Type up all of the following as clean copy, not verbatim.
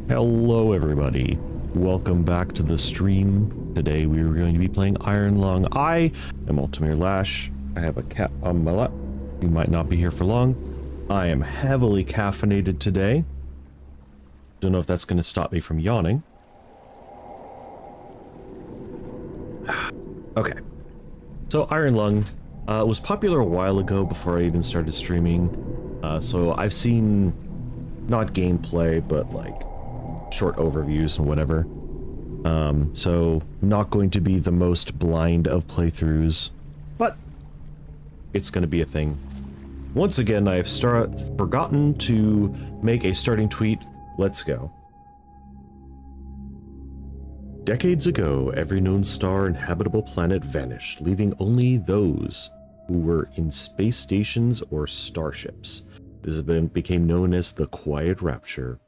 Hello everybody, welcome back to the stream. Today we are going to be playing Iron Lung. I am Ultimate Lash. I have a cat on my lap. You might not be here for long. I am heavily caffeinated today. Don't know if that's going to stop me from yawning. Okay, so Iron Lung was popular a while ago before I even started streaming. So I've seen not gameplay, but like short overviews and whatever. So not going to be the most blind of playthroughs, but it's going to be a thing. Once again, I've forgotten to make a starting tweet. Let's go. Decades ago, every known star and habitable planet vanished, leaving only those who were in space stations or starships. This became known as the Quiet Rapture.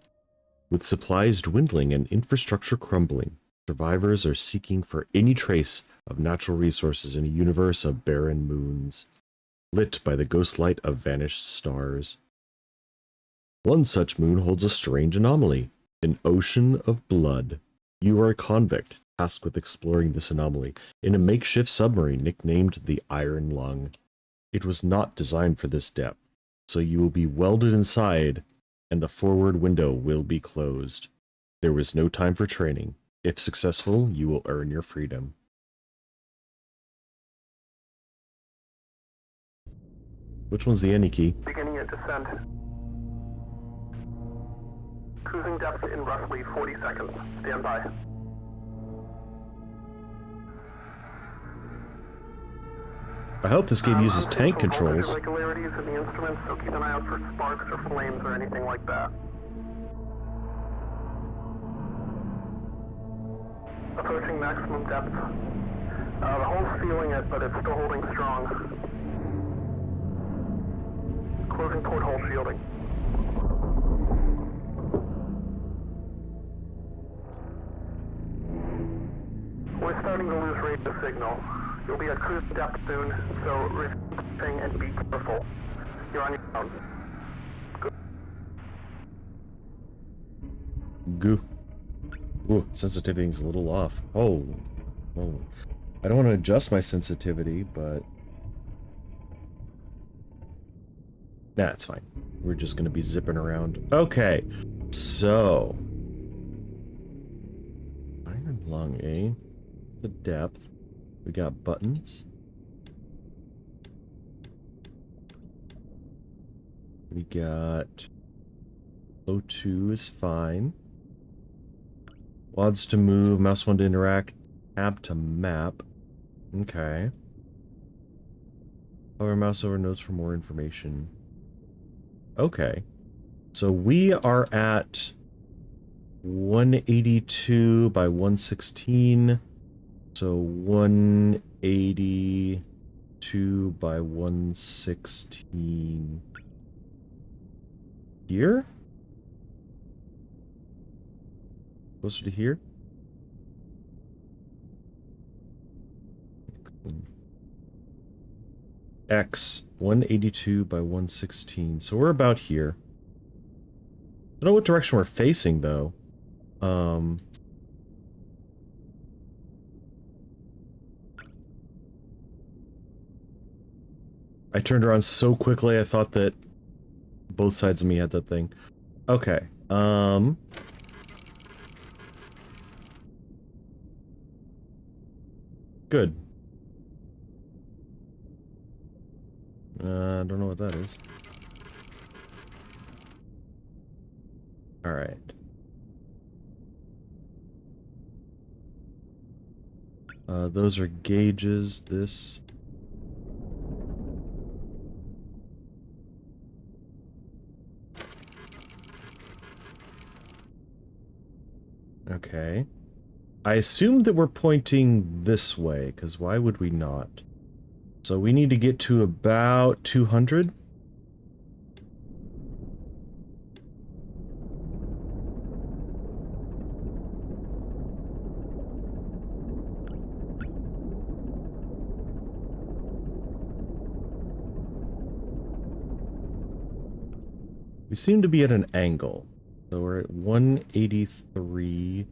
With supplies dwindling and infrastructure crumbling, survivors are seeking for any trace of natural resources in a universe of barren moons, lit by the ghost light of vanished stars. One such moon holds a strange anomaly, an ocean of blood. You are a convict, tasked with exploring this anomaly in a makeshift submarine nicknamed the Iron Lung. It was not designed for this depth, so you will be welded inside and the forward window will be closed. There was no time for training. If successful, you will earn your freedom. Which one's the any key? Beginning your descent. Cruising depth in roughly 40 seconds. Stand by. I hope this game uses tank controls. Irregularities in the instruments, so keep an eye out for sparks or flames or anything like that. Approaching maximum depth. The hull's feeling it, but it's still holding strong. Closing porthole shielding. We're starting to lose radio signal. You'll be at cruise depth soon, so refrain and be careful. You're on your own. Good. Goo. Ooh, sensitivity's a little off. Oh. I don't want to adjust my sensitivity, but nah, it's fine. We're just gonna be zipping around. Okay, so Iron Lung, eh? The depth. We got buttons. We got O2 is fine. WADs to move, mouse 1 to interact, tab to map. Okay. Hover mouse over notes for more information. Okay. So we are at 182 by 116. So 182 by 116 here? Closer to here? X 182 by 116. So we're about here. I don't know what direction we're facing though. I turned around so quickly I thought that both sides of me had that thing. Okay. Good. I don't know what that is. Alright. Those are gauges. This. Okay. I assume that we're pointing this way, because why would we not? So we need to get to about 200. We seem to be at an angle. So we're at 183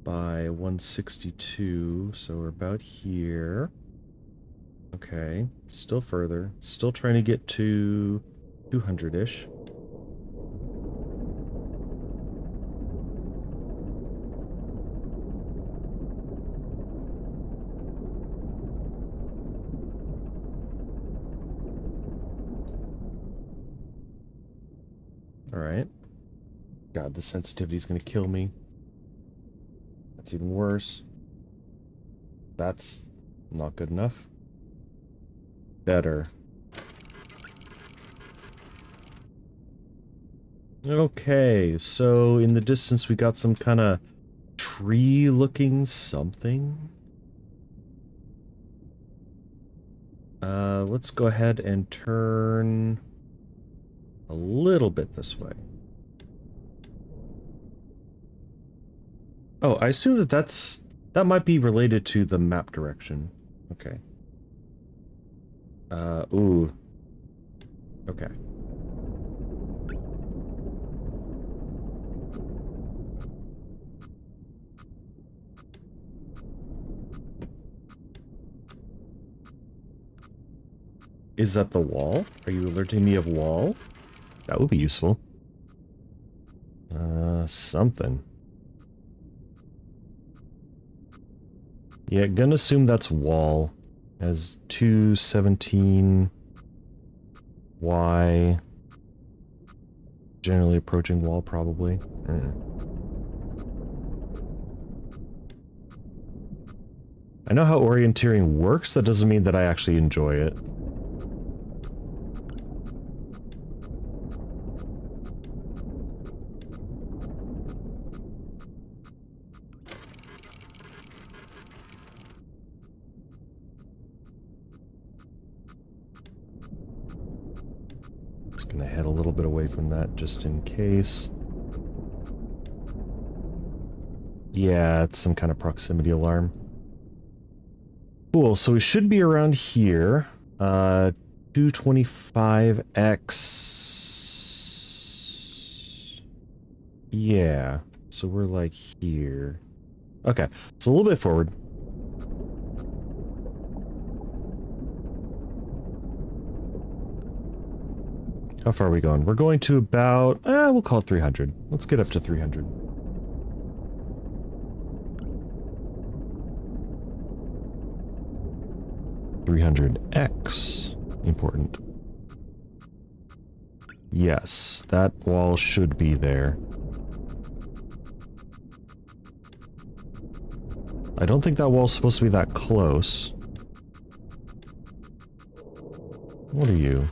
by 162, so we're about here. Okay, still further. Still trying to get to 200-ish. All right. God, the sensitivity is going to kill me. That's even worse. That's not good enough. Better. Okay, so in the distance we got some kind of tree-looking something. Let's go ahead and turn a little bit this way. Oh, I assume that might be related to the map direction. Okay. Ooh. Okay. Is that the wall? Are you alerting me of wall? That would be useful. Something. Yeah, gonna assume that's wall. As 217 Y. Generally approaching wall, probably. I know how orienteering works, that doesn't mean that I actually enjoy it. Just gonna head a little bit away from that just in case. Yeah, it's some kind of proximity alarm. Cool, so we should be around here. 225x. Yeah, so we're like here. Okay, so a little bit forward. How far are we going? We're going to about, we'll call it 300. Let's get up to 300. $300X. Important. Yes, that wall should be there. I don't think that wall's supposed to be that close. What are you?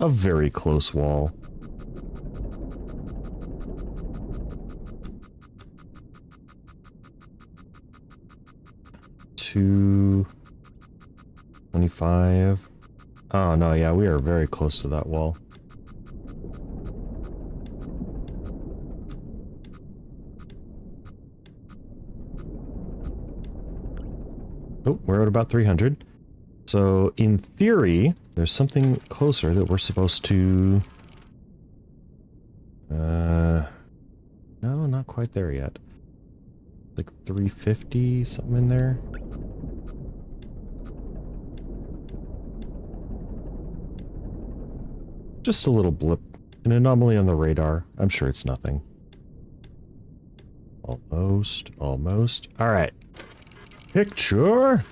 A very close wall. Two 25. Oh no, yeah, we are very close to that wall. Oh, we're at about 300. So, in theory, there's something closer that we're supposed to... No, not quite there yet. Like 350, something in there. Just a little blip. An anomaly on the radar. I'm sure it's nothing. Almost, almost. Alright. Picture!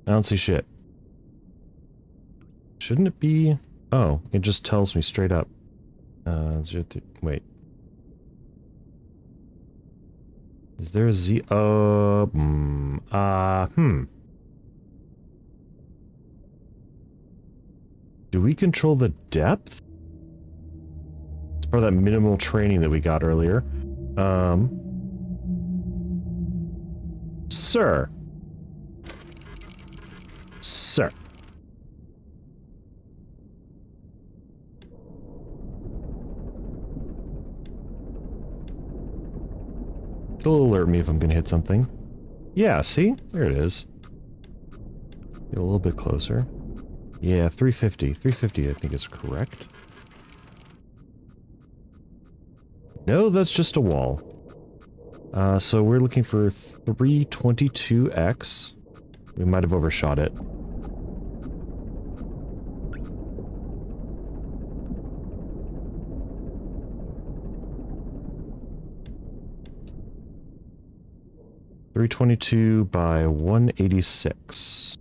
I don't see shit. Shouldn't it be... Oh, it just tells me straight up. Wait. Is there a Z... Do we control the depth? It's part of that minimal training that we got earlier. Sir. Sir. It'll alert me if I'm gonna hit something. Yeah, see? There it is. Get a little bit closer. Yeah, 350. 350 I think is correct. No, that's just a wall. So we're looking for 322x. We might have overshot it. $322 by 186.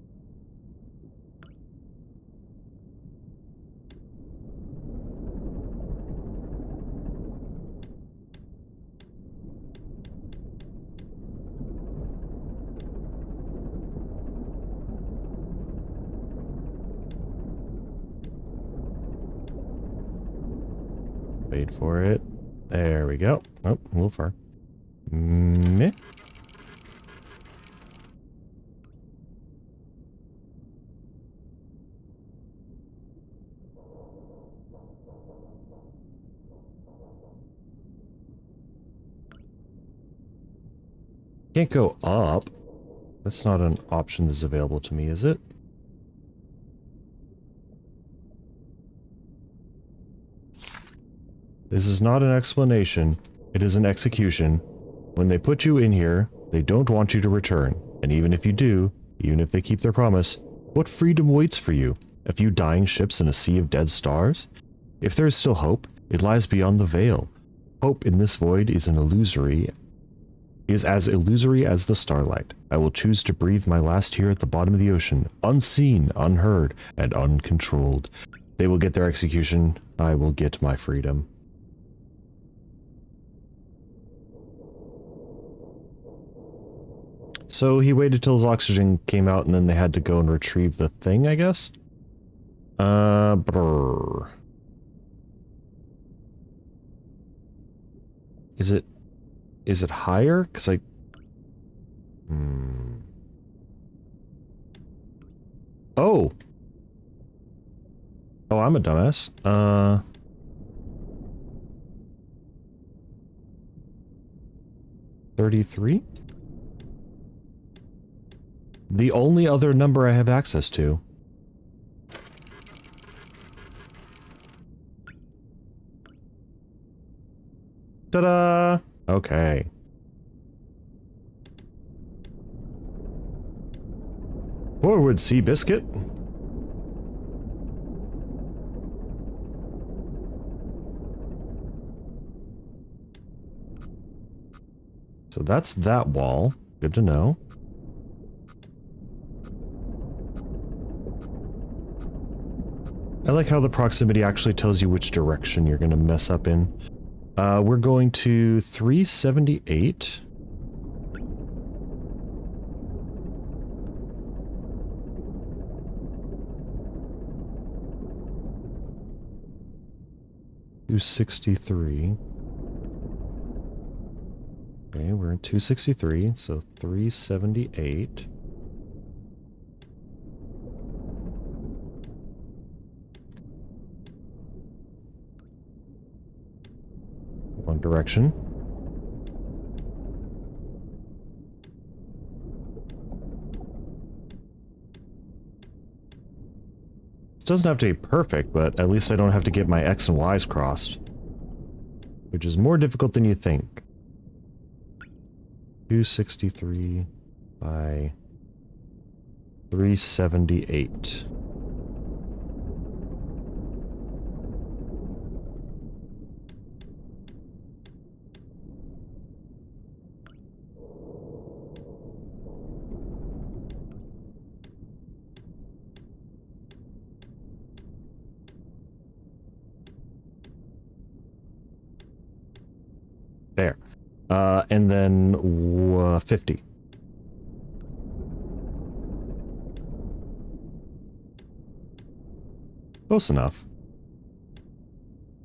Wait for it. There we go. Oh, a little far. Meh. Can't go up. That's not an option that's available to me, is it? This is not an explanation. It is an execution. When they put you in here, they don't want you to return. And even if you do, even if they keep their promise, what freedom waits for you? A few dying ships in a sea of dead stars? If there is still hope, it lies beyond the veil. Hope in this void is as illusory as the starlight. I will choose to breathe my last here at the bottom of the ocean, unseen, unheard, and uncontrolled. They will get their execution. I will get my freedom. So he waited till his oxygen came out and then they had to go and retrieve the thing, I guess? Brr. Is it higher? Because I... Oh! Oh, I'm a dumbass. 33? The only other number I have access to. Ta-da! Okay. Forward, Seabiscuit. So that's that wall. Good to know. I like how the proximity actually tells you which direction you're going to mess up in. We're going to 378. $263. Okay, we're at 263, so 378. One direction. It doesn't have to be perfect, but at least I don't have to get my X and Y's crossed. Which is more difficult than you think. 263 by 378. There. And then 50. Close enough.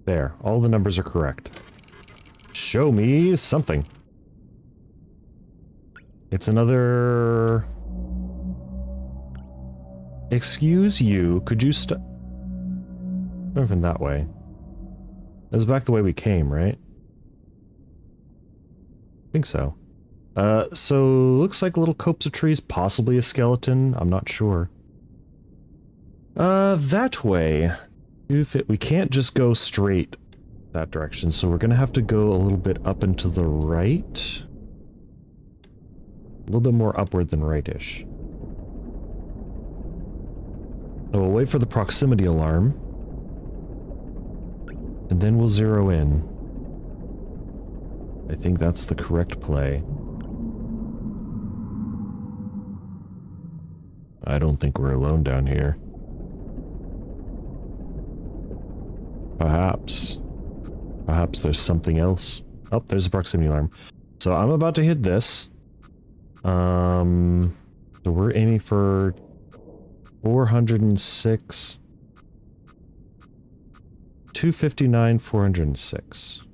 There. All the numbers are correct. Show me something. It's another... Excuse you, could you moving that way. That's back the way we came, right? I think so. So looks like little copse of trees, possibly a skeleton. I'm not sure. That way. We can't just go straight that direction, so we're gonna have to go a little bit up and to the right. A little bit more upward than rightish. So we'll wait for the proximity alarm. And then we'll zero in. I think that's the correct play. I don't think we're alone down here. Perhaps. Perhaps there's something else. Oh, there's a proximity alarm. So I'm about to hit this. So we're aiming for 406. 259, 406.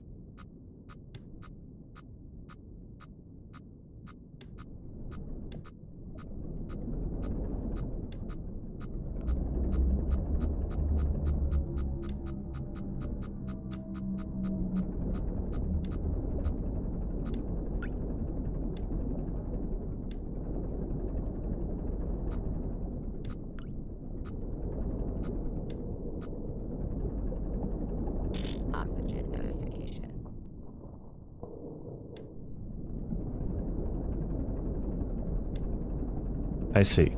Oxygen notification. I see.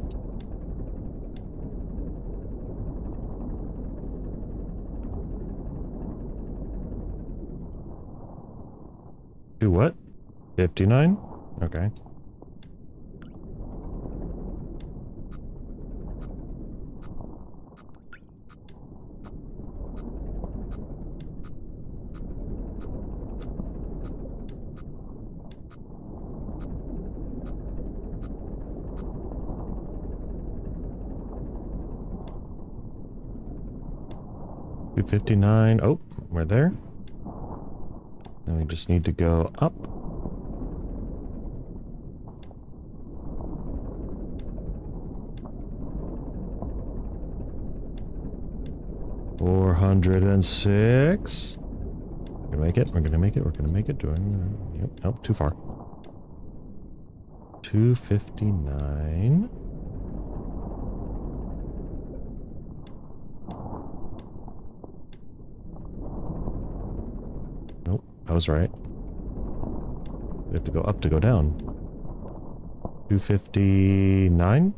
Do what? 59? Okay. $259. Oh, we're there. Then we just need to go up. $406. We're gonna make it. We're gonna make it. We're gonna make it. Yep. Nope. Too far. 259. Nope. I was right. We have to go up to go down. 259.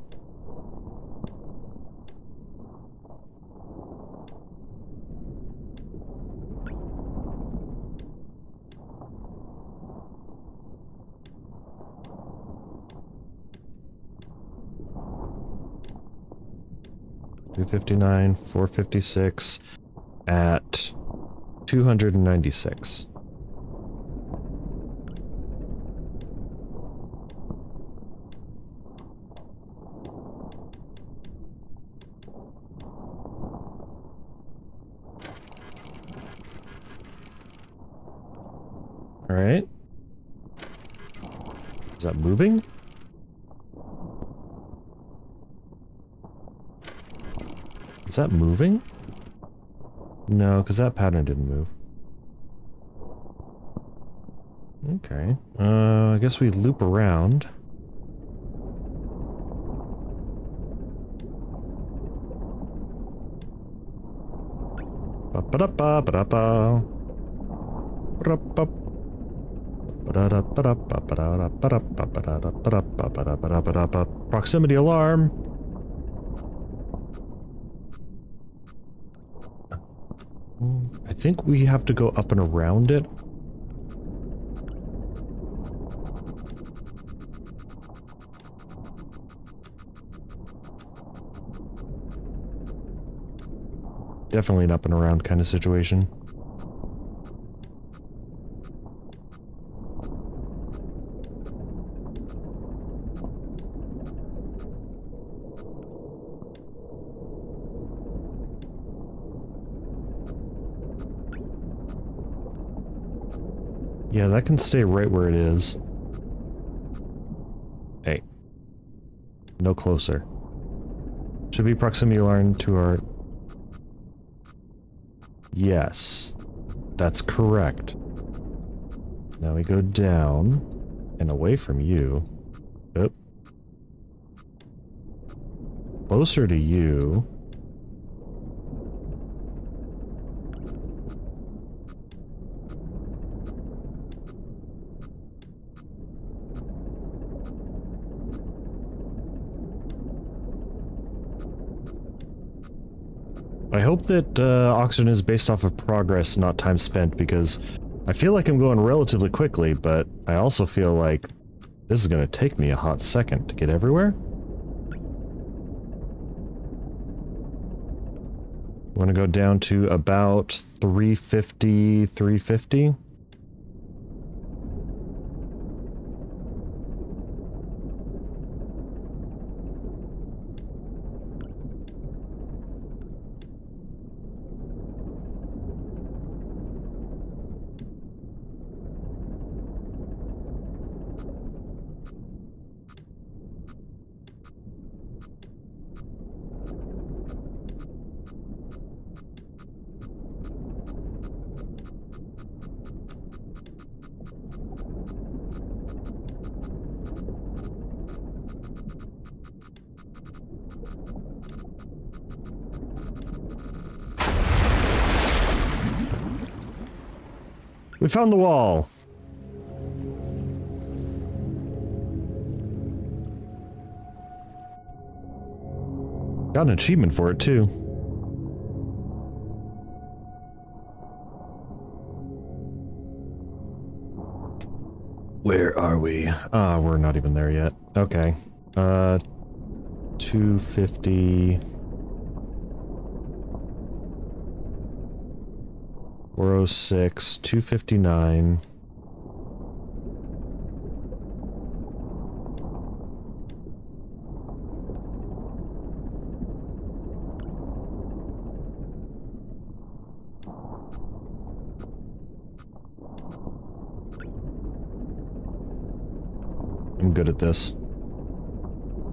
$259, $456 at $296. All right. Is that moving? Is that moving? No, because that pattern didn't move. Okay. I guess we loop around. Ba-ba-da-ba-ba-da-ba. Ba-da-ba. Ba-da-da-ba-da-ba-ba-da-ba-da-ba-da-ba-da-ba-da-ba-da-ba-da-ba. Proximity alarm. I think we have to go up and around it. Definitely an up and around kind of situation. Yeah, that can stay right where it is. Hey. No closer. Should be proximity alarm to our... Yes. That's correct. Now we go down. and away from you. Oop. Closer to you. I hope that oxygen is based off of progress, not time spent, because I feel like I'm going relatively quickly, but I also feel like this is going to take me a hot second to get everywhere. Want to go down to about 350, 350? We found the wall. Got an achievement for it, too. Where are we? Ah, we're not even there yet. Okay. 250... 406, 259. I'm good at this.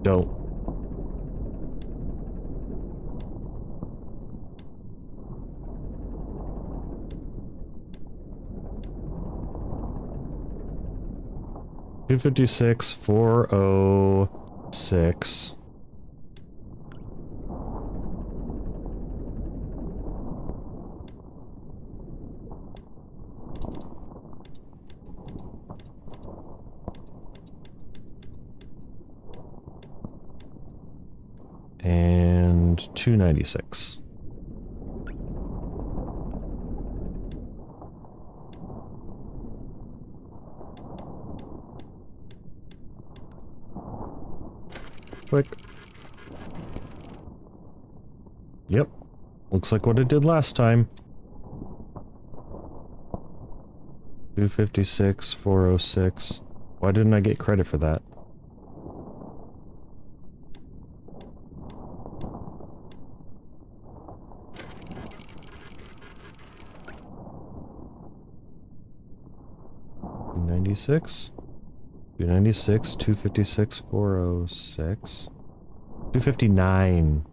Don't. $256, 406. And 296. Quick. Yep. Looks like what it did last time. 256, 406. Why didn't I get credit for that? $296? 296, 256, 406. 259.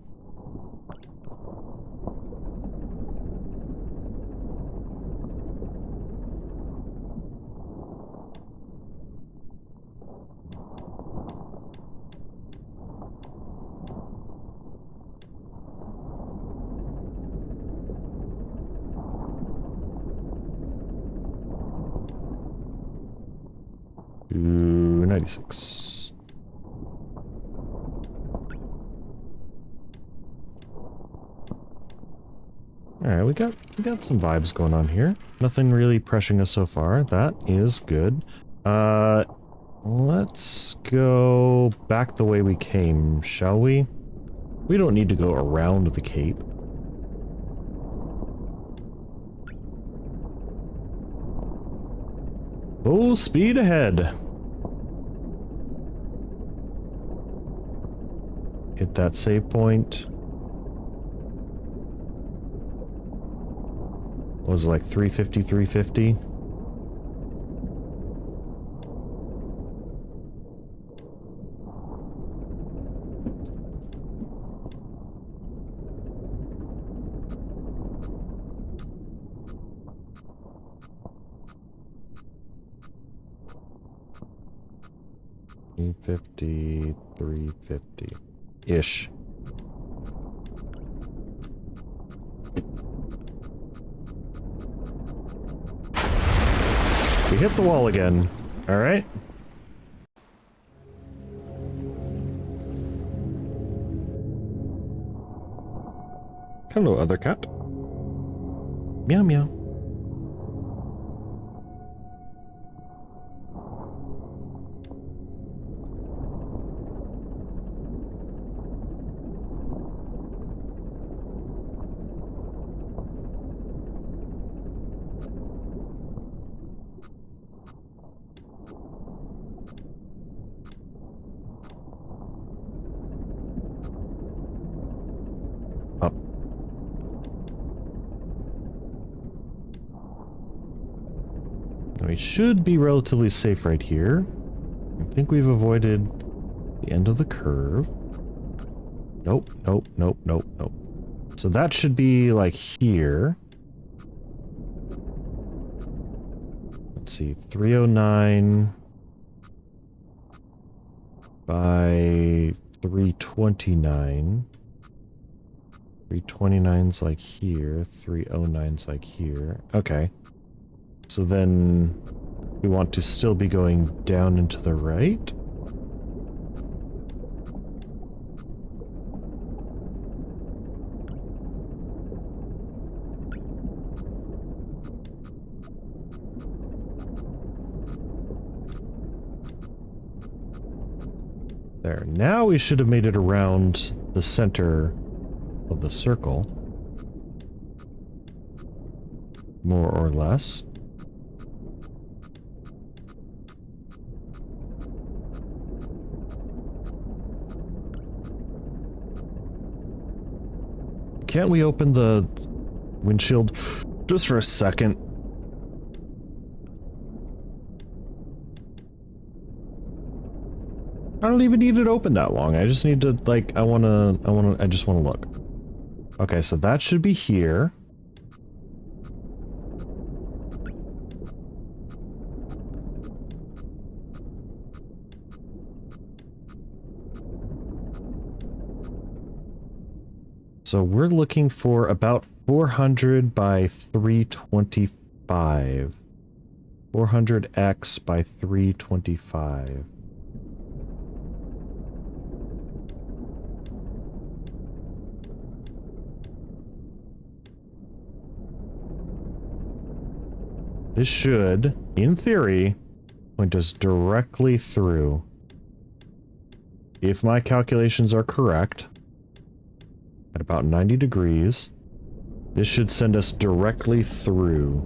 $296. Alright, we got some vibes going on here. Nothing really pressuring us so far. That is good. Let's go back the way we came, shall we? We don't need to go around the cape. Full speed ahead. Hit that save point. What was it, like 350, 350? 350, 350-ish. We hit the wall again. All right. Hello, other cat. Meow meow. Up. Now we should be relatively safe right here. I think we've avoided the end of the curve. Nope, nope, nope, nope, nope. So that should be like here. Let's see, 309 by 329. 329's like here, 309's like here. Okay. So then we want to still be going down and to the right. There. Now we should have made it around the center of the circle. More or less. Can't we open the windshield just for a second? I don't even need it open that long. I just need to, like, I just wanna look. Okay, so that should be here. So we're looking for about 400 by 325. 400x by 325. This should, in theory, point us directly through. If my calculations are correct, at about 90 degrees, this should send us directly through.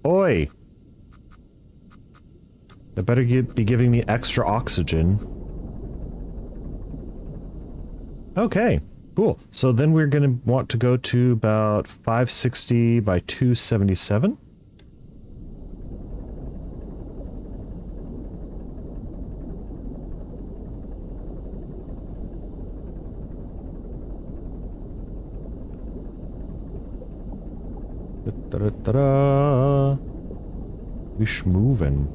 Oi! I better be giving me extra oxygen. Okay, cool. So then we're gonna want to go to about 560 by 277. Ta-da-ta-da. Wish moving.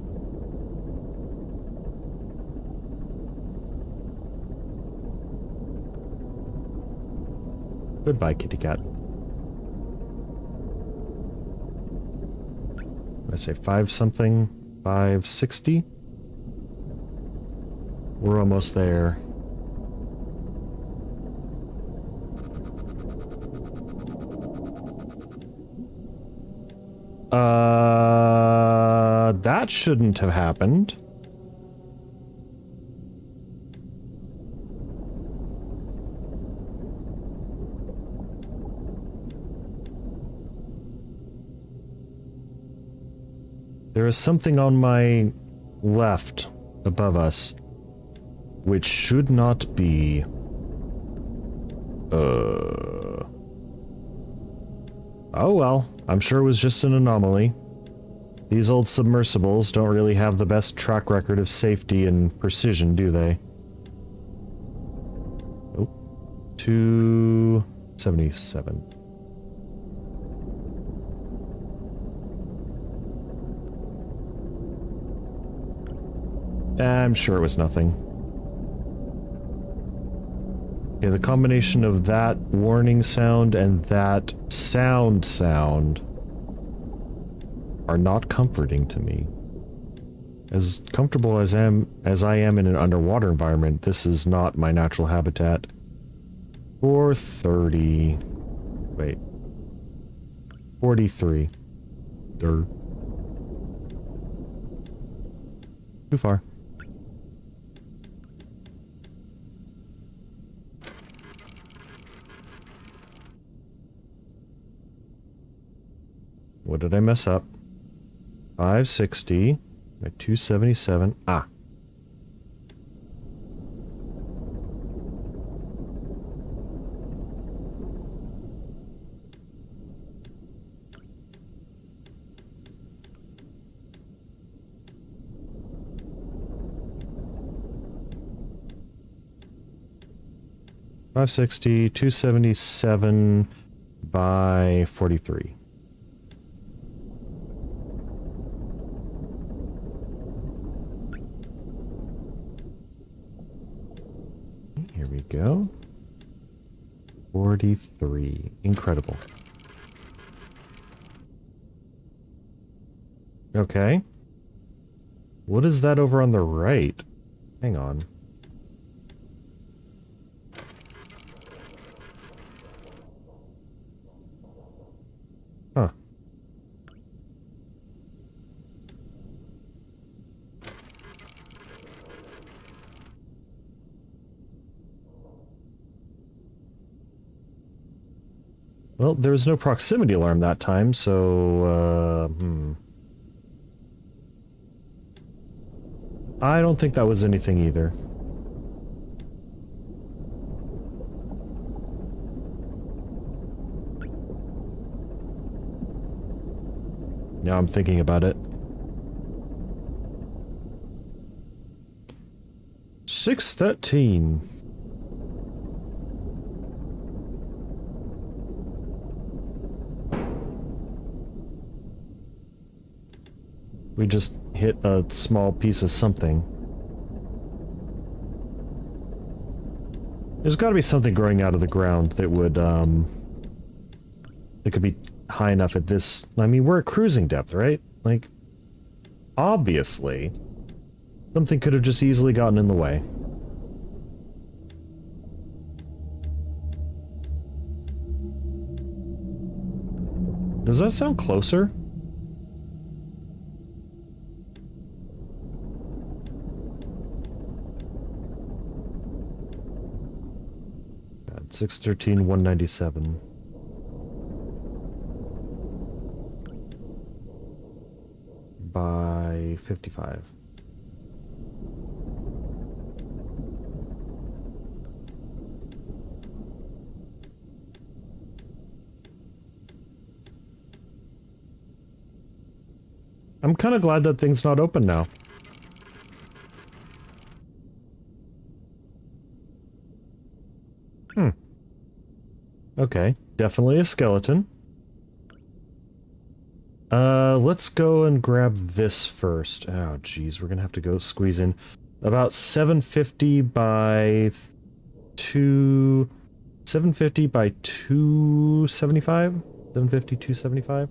Goodbye, kitty cat. I say 5 something, 560. We're almost there. That shouldn't have happened. There is something on my left above us, which should not be. Oh well, I'm sure it was just an anomaly. These old submersibles don't really have the best track record of safety and precision, do they? Oh, 277. I'm sure it was nothing. Okay, the combination of that warning sound and that sound are not comforting to me. As comfortable as I am in an underwater environment, this is not my natural habitat. 430. Wait. 43. Too far. What did I mess up? 560 by 277. Ah. $560, 277 by 43. Here we go. 43. Incredible. Okay. What is that over on the right? Hang on. Huh. Well, there was no proximity alarm that time, so, I don't think that was anything either. Now I'm thinking about it. 613. We just hit a small piece of something. There's got to be something growing out of the ground that would, that could be high enough at this... I mean, we're at cruising depth, right? Like, obviously, something could have just easily gotten in the way. Does that sound closer? 613, 197. By 55. I'm kind of glad that thing's not open now. Okay, definitely a skeleton. Let's go and grab this first. Oh, geez, we're gonna have to go squeeze in about 750 by 750 by 275? 750, 275?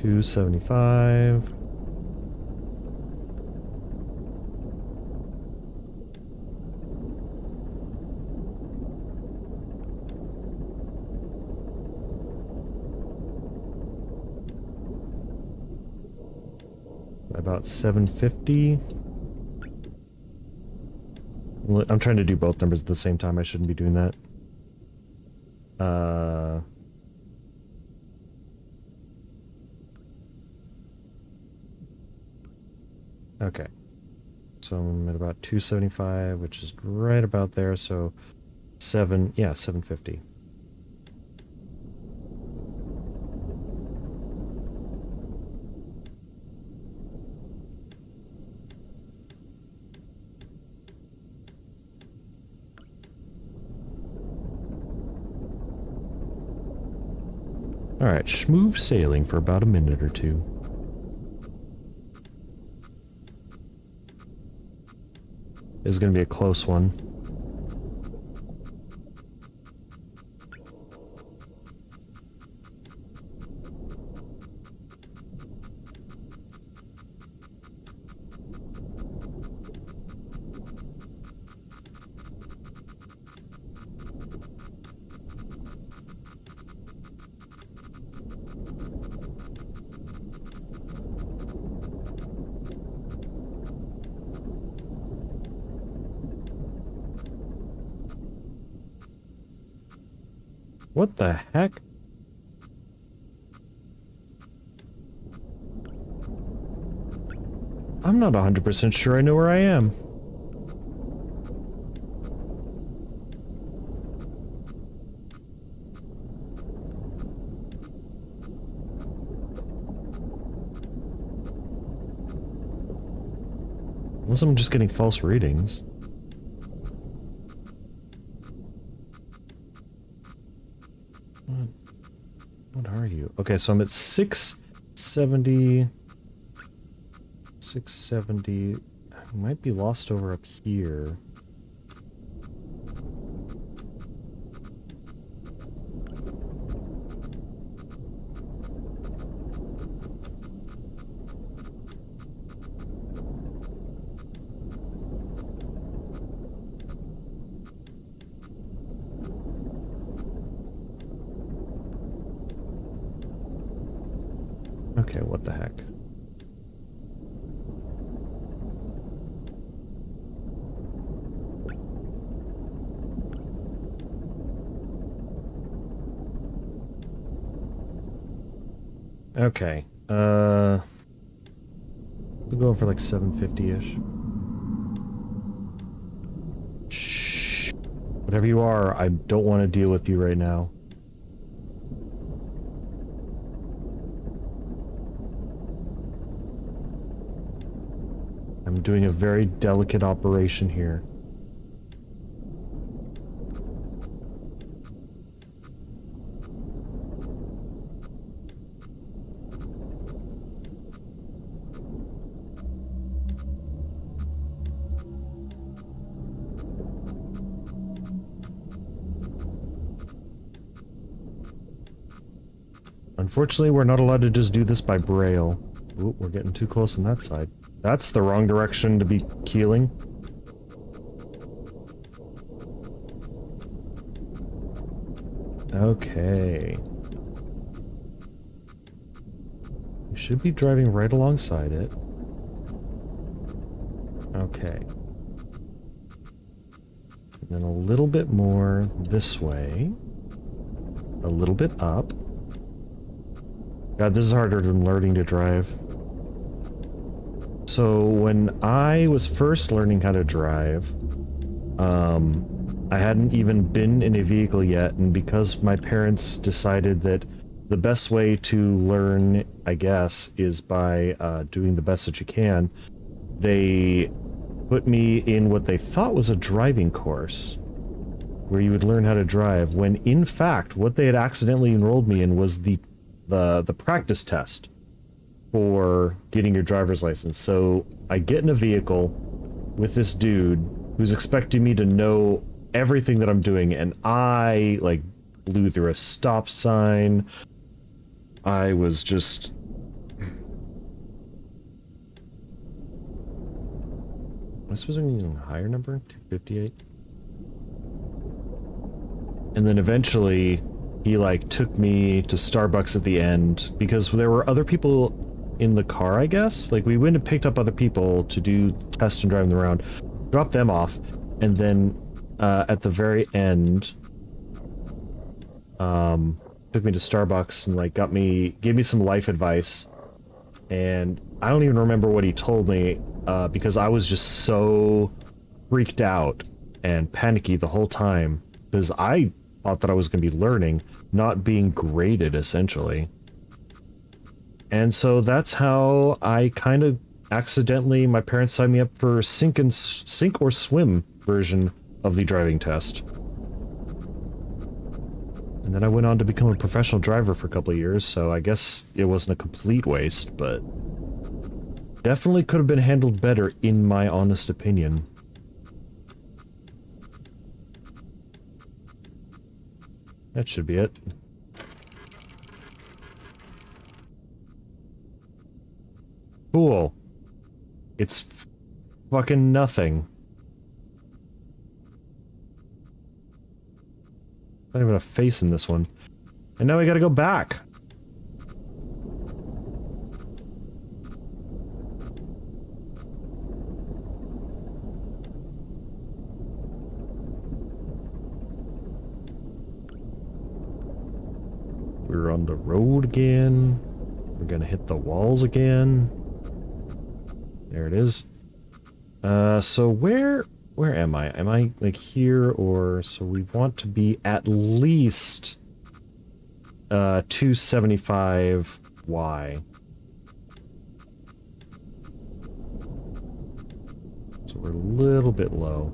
$275. About 750. I'm trying to do both numbers at the same time. I shouldn't be doing that. Okay. So I'm at about 275, which is right about there, so 750. Alright, smooth sailing for about a minute or two. This is going to be a close one. What the heck? I'm not 100% sure I know where I am. Unless I'm just getting false readings. What are you? Okay, so I'm at 670. 670. I might be lost over up here. Okay, what the heck? Okay, we're going for like 750-ish. Shh. Whatever you are, I don't want to deal with you right now. I'm doing a very delicate operation here. Unfortunately, we're not allowed to just do this by braille. Ooh, we're getting too close on that side. That's the wrong direction to be keeling. Okay. We should be driving right alongside it. Okay. And then a little bit more this way. A little bit up. God, this is harder than learning to drive. So when I was first learning how to drive, I hadn't even been in a vehicle yet, and because my parents decided that the best way to learn, I guess, is by doing the best that you can, they put me in what they thought was a driving course, where you would learn how to drive, when in fact, what they had accidentally enrolled me in was the practice test for getting your driver's license. So I get in a vehicle with this dude who's expecting me to know everything that I'm doing, and I like blew through a stop sign. I was just am I supposed to be using a higher number? 258. And then eventually he like took me to Starbucks at the end because there were other people in the car, I guess. Like we went and picked up other people to do tests and drive them around, dropped them off, and then at the very end took me to Starbucks and like gave me some life advice. And I don't even remember what he told me. because I was just so freaked out and panicky the whole time because I thought that I was going to be learning, not being graded, essentially. And so that's how I kind of accidentally, my parents signed me up for sink or swim version of the driving test. And then I went on to become a professional driver for a couple of years, so I guess it wasn't a complete waste, but definitely could have been handled better, in my honest opinion. That should be it. Cool. It's fucking nothing. Not even a face in this one. And now we gotta go back. We're on the road again. We're gonna hit the walls again. There it is. So where am I? Am I like here or so we want to be at least 275Y. So we're a little bit low.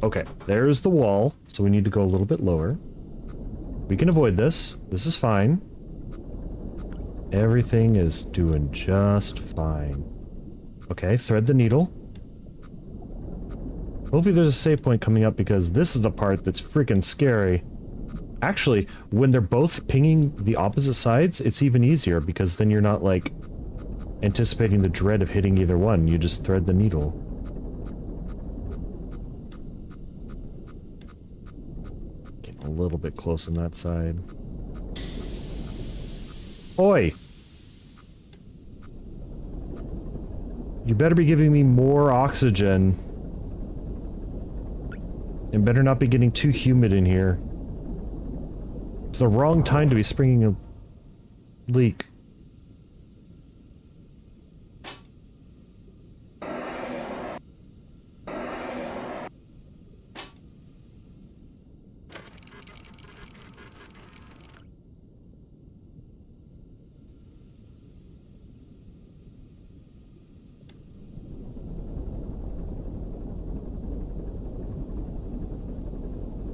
Okay, there's the wall, so we need to go a little bit lower. We can avoid this. This is fine. Everything is doing just fine. Okay, thread the needle. Hopefully there's a save point coming up because this is the part that's freaking scary. Actually, when they're both pinging the opposite sides, it's even easier because then you're not, like, anticipating the dread of hitting either one. You just thread the needle. A little bit close on that side. Oi! You better be giving me more oxygen. And better not be getting too humid in here. It's the wrong time to be springing a leak.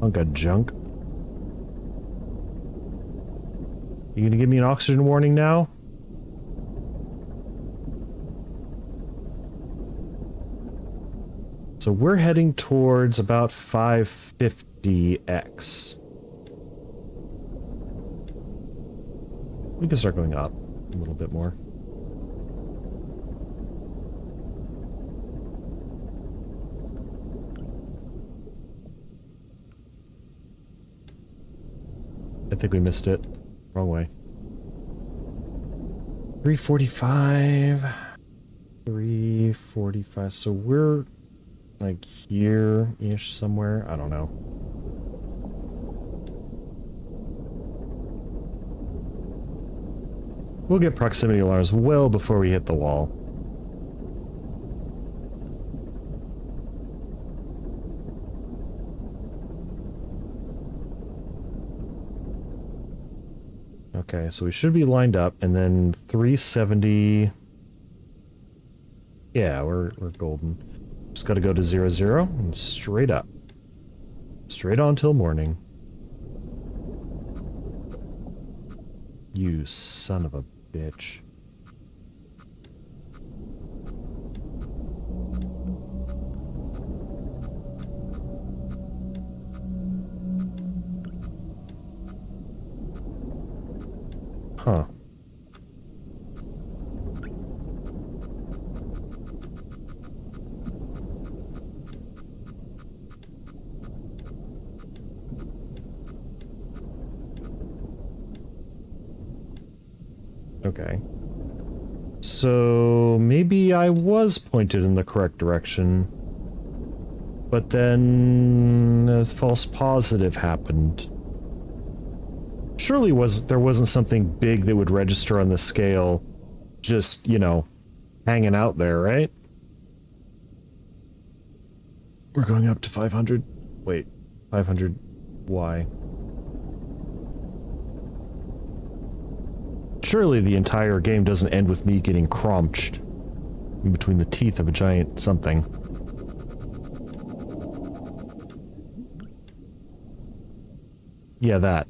Hunk of junk. You gonna give me an oxygen warning now? So we're heading towards about 550x. We can start going up a little bit more. I think we missed it. Wrong way. 345. 345. So we're like here-ish somewhere. I don't know. We'll get proximity alarms well before we hit the wall. Okay, so we should be lined up, and then 370... Yeah, we're golden. Just gotta go to 00 and straight up. Straight on till morning. You son of a bitch. Huh. Okay. So maybe I was pointed in the correct direction. But then a false positive happened. Surely there wasn't something big that would register on the scale just, you know, hanging out there, right? We're going up to 500. Wait, 500. Why? Surely the entire game doesn't end with me getting crunched in between the teeth of a giant something. Yeah, that.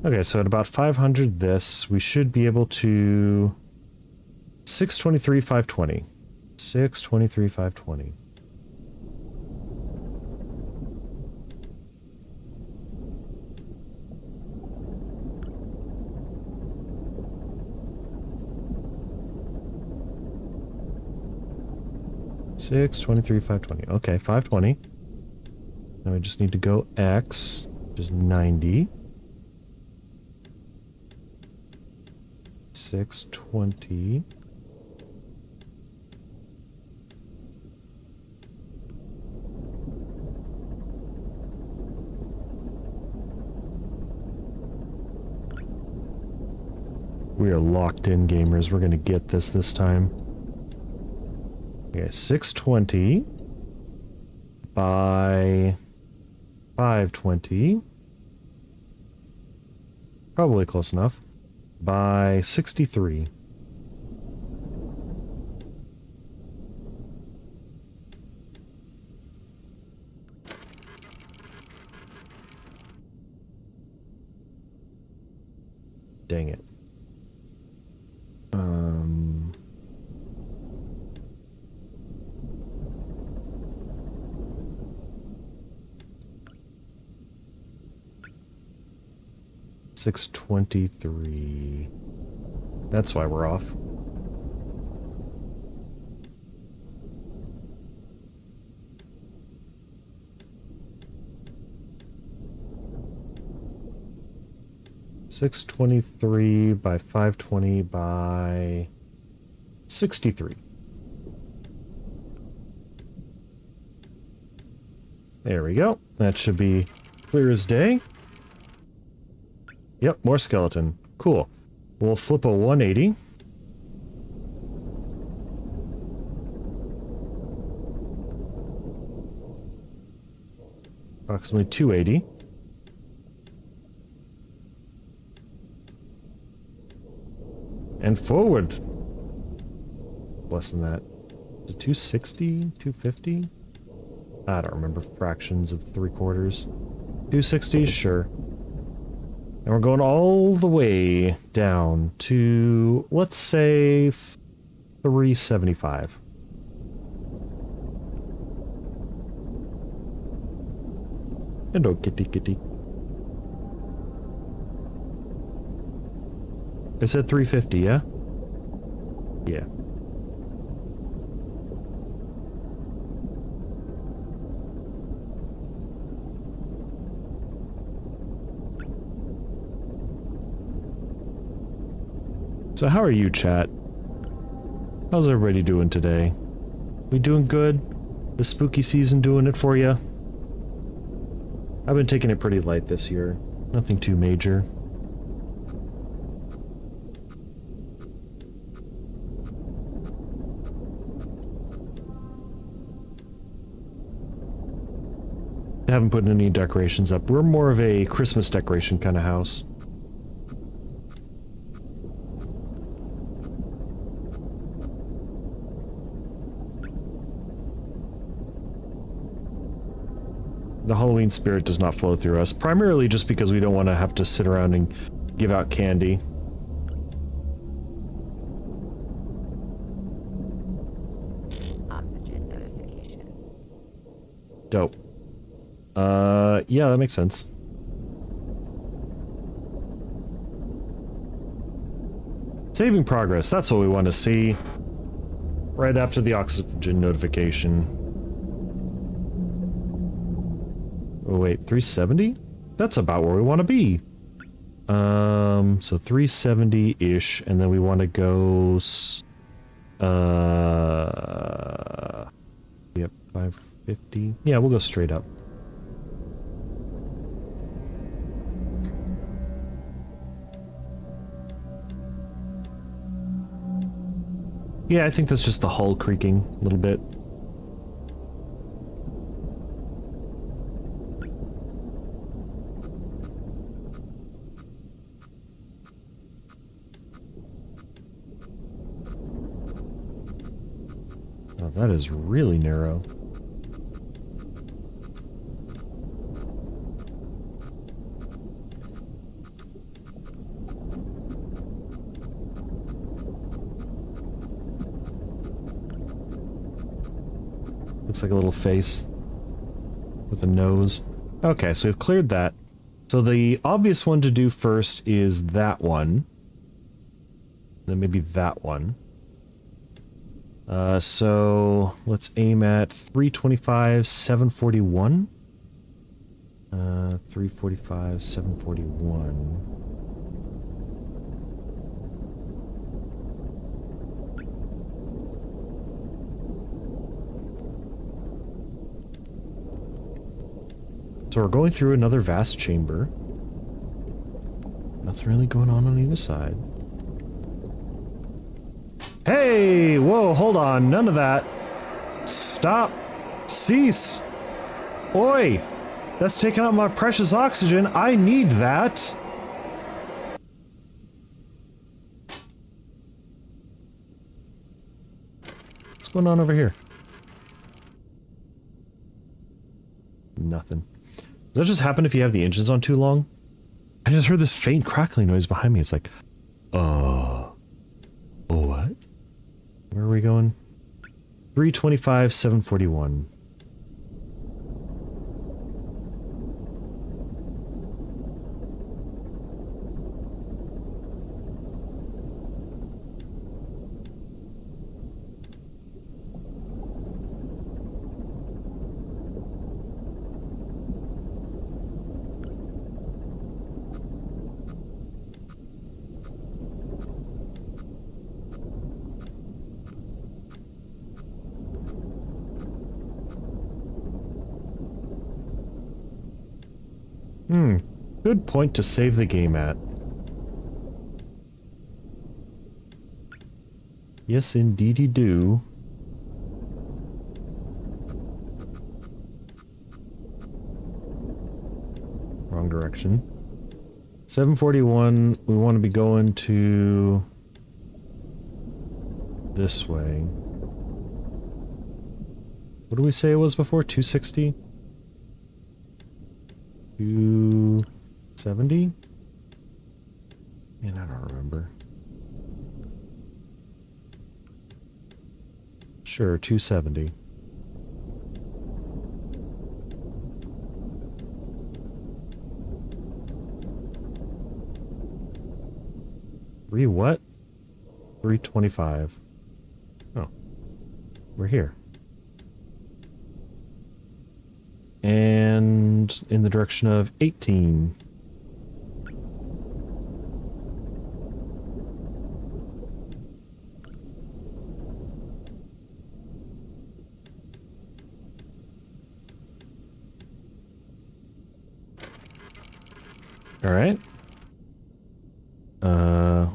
Okay, so at about 500 this, we should be able to... 623, 520. 623, 520. Okay, 520. Now we just need to go X, which is 90. 620. We are locked in, gamers. We're gonna get this time. Okay, 620 by 520. Probably close enough. By 63. Dang it. 623. That's why we're off. $623 by 520 by 63. There we go. That should be clear as day. Yep, more skeleton. Cool. We'll flip a 180. Approximately 280. And forward. Less than that. To 260? 250? I don't remember fractions of 3/4. 260? Sure. And we're going all the way down to, let's say, 375. Hello, kitty kitty. I said 350, yeah? Yeah. So how are you, chat? How's everybody doing today? We doing good? The spooky season doing it for you? I've been taking it pretty light this year. Nothing too major. I haven't put any decorations up. We're more of a Christmas decoration kind of house. The Halloween spirit does not flow through us, primarily just because we don't want to have to sit around and give out candy. Oxygen notification. Dope. Yeah, that makes sense. Saving progress, that's what we want to see. Right after the oxygen notification. Oh wait, 370? That's about where we want to be. So 370-ish, and then we want to go... Yep, 550. Yeah, we'll go straight up. Yeah, I think that's just the hull creaking a little bit. Oh, that is really narrow. Looks like a little face with a nose. Okay, so we've cleared that. So the obvious one to do first is that one. Then maybe that one. So let's aim at 325, 741. 345, 741. So we're going through another vast chamber. Nothing really going on either side. Hey! Whoa, hold on. None of that. Stop. Cease. Oi! That's taking up my precious oxygen. I need that. What's going on over here? Nothing. Does that just happen if you have the engines on too long? I just heard this faint crackling noise behind me. It's like, oh, what? Where are we going? 325, 741. Good point to save the game at. Yes, indeedy do. Wrong direction. 741, we want to be going to this way. What did we say it was before? 260? 270? Man, I don't remember. Sure, 270. What? 325. Oh. We're here. And in the direction of 18. All right.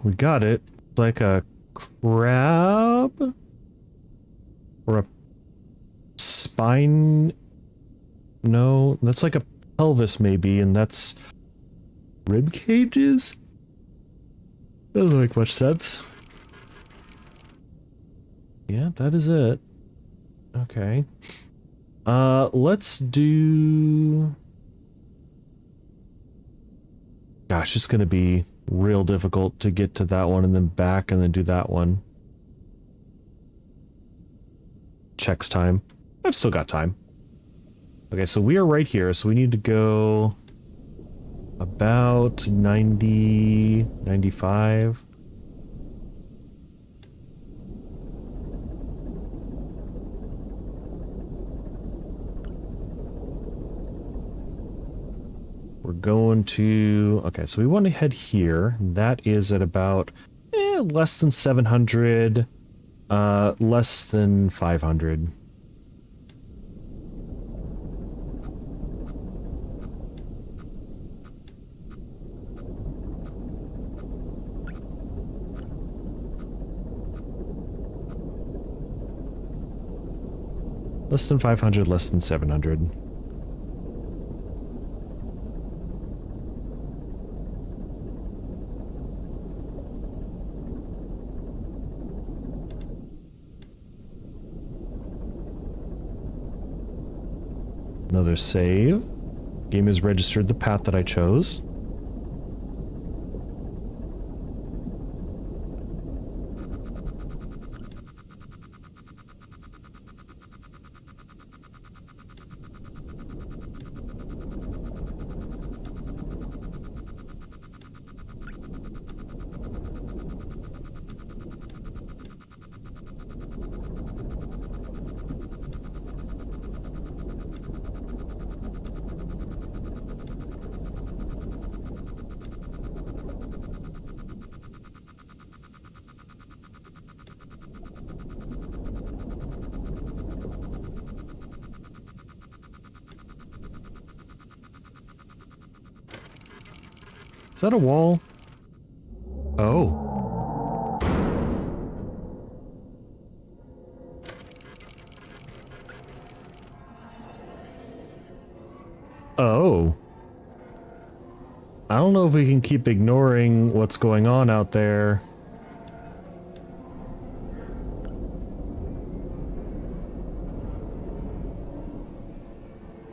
We got it. It's like a crab or a spine. No, that's like a pelvis maybe, and that's rib cages? Doesn't make much sense. Yeah, that is it. Okay. Let's do... Gosh, it's gonna be real difficult to get to that one and then back and then do that one. Checks time. I've still got time. Okay, so we are right here, so we need to go about 90, 95. we're going to... Okay, so we want to head here. That is at about less than 700, less than 500. Less than 500, less than 700. Another save. Game has registered the path that I chose. Is that a wall? Oh. Oh. I don't know if we can keep ignoring what's going on out there.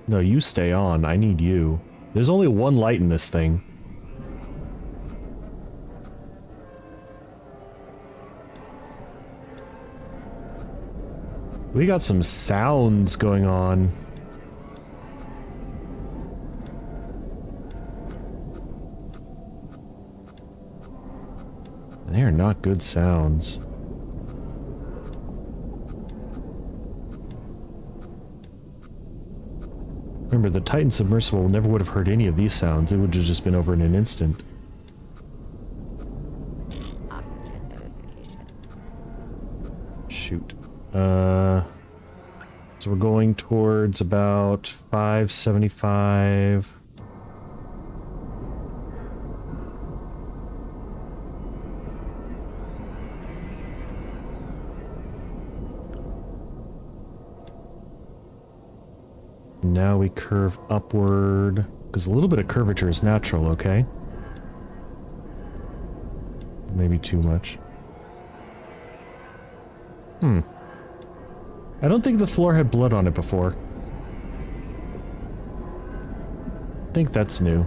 No, you stay on. I need you. There's only one light in this thing. We got some sounds going on. They are not good sounds. Remember, the Titan submersible never would have heard any of these sounds. It would have just been over in an instant. Oxygen notification. Shoot. So we're going towards about 575. Now we curve upward, because a little bit of curvature is natural, okay? Maybe too much. I don't think the floor had blood on it before. I think that's new.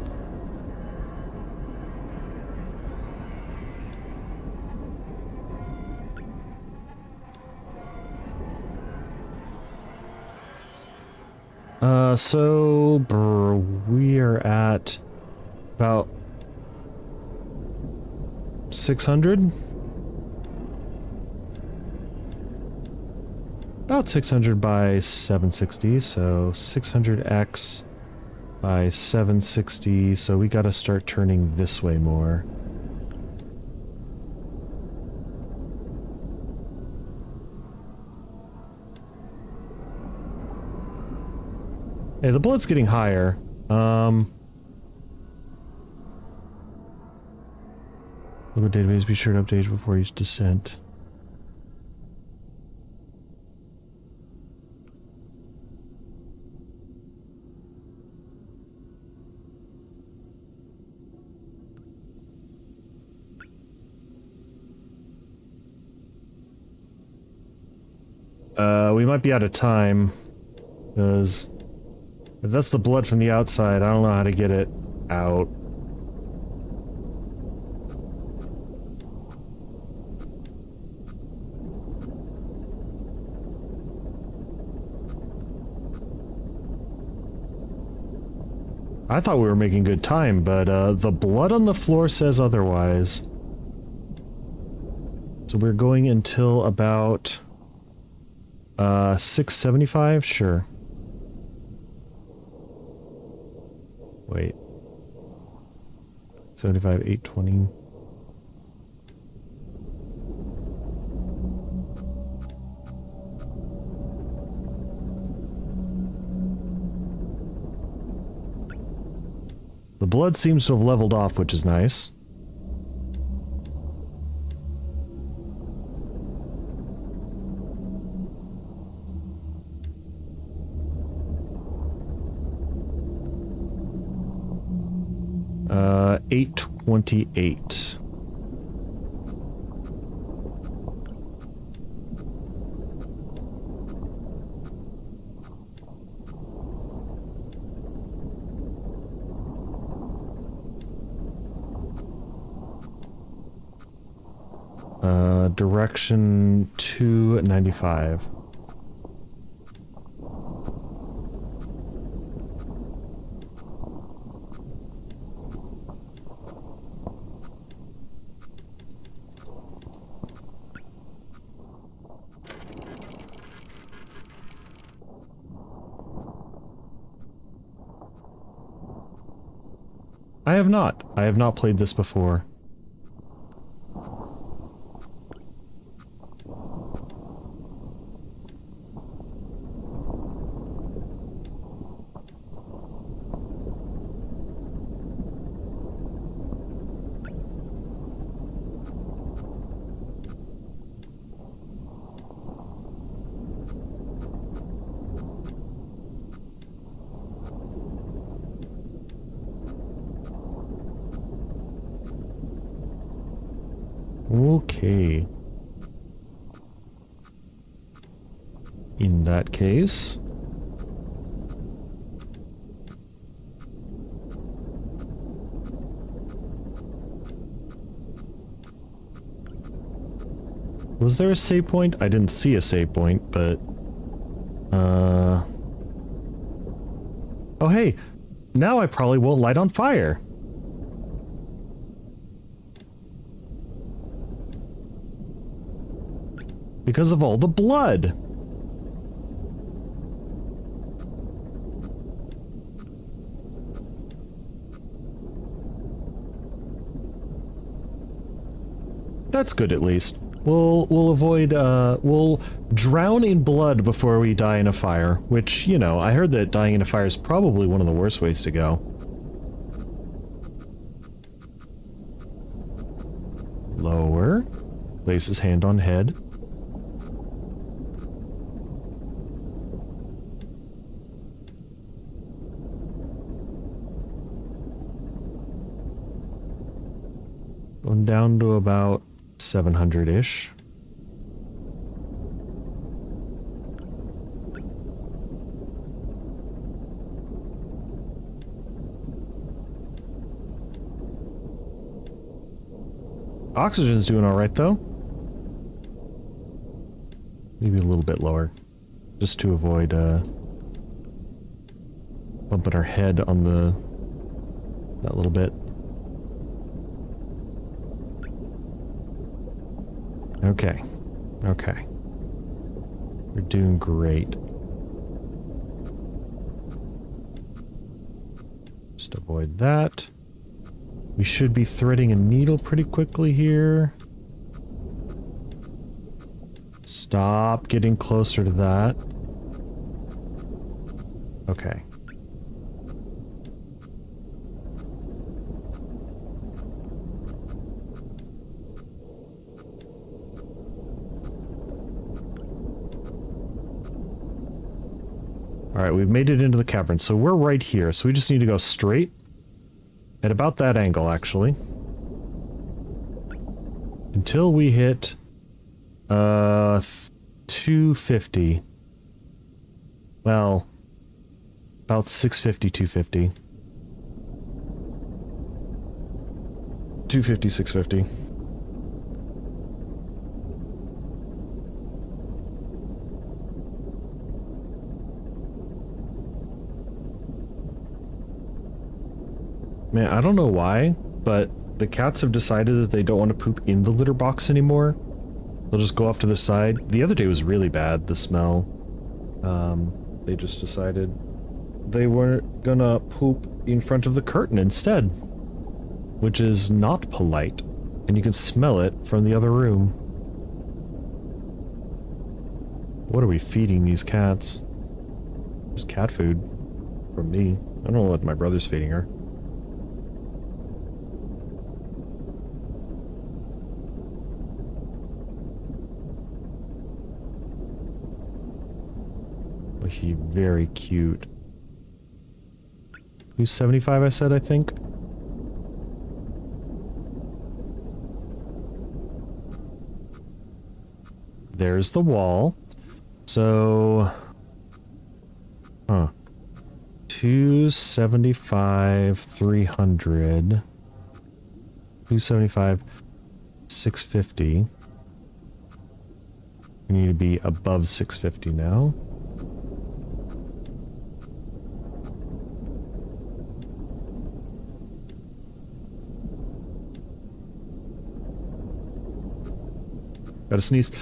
We are at about 600? About 600 by 760, so 600x by 760, so we gotta start turning this way more. Hey, the blood's getting higher. Local database, be sure to update before each descent. We might be out of time, because if that's the blood from the outside, I don't know how to get it out. I thought we were making good time, but the blood on the floor says otherwise. So we're going until about 675? Sure. Wait. 75, 820. The blood seems to have leveled off, which is nice. Uh, 828. Direction 295. I have not. I have not played this before. Okay. In that case... Was there a save point? I didn't see a save point, but... Oh hey! Now I probably won't light on fire! Because of all the blood! That's good at least. We'll avoid, we'll drown in blood before we die in a fire, which, you know, I heard that dying in a fire is probably one of the worst ways to go. Lower. Places hand on head. Going down to about 700-ish. Oxygen's doing alright though. Maybe a little bit lower. Just to avoid bumping our head on that little bit. Okay. Okay. We're doing great. Just avoid that. We should be threading a needle pretty quickly here. Stop getting closer to that. Okay. Alright, we've made it into the cavern, so we're right here, so we just need to go straight. At about that angle, actually. Until we hit... 250. Well... About 650, 250. 250, 650. Man, I don't know why, but the cats have decided that they don't want to poop in the litter box anymore. They'll just go off to the side. The other day was really bad, the smell. They just decided they weren't gonna poop in front of the curtain instead. which is not polite, and you can smell it from the other room. What are we feeding these cats? There's cat food from me. I don't know what my brother's feeding her. But he's very cute. Who's 75, I said, I think? There's the wall. So... Huh. 275, 300. 275, 650. We need to be above 650 now. Gotta sneeze.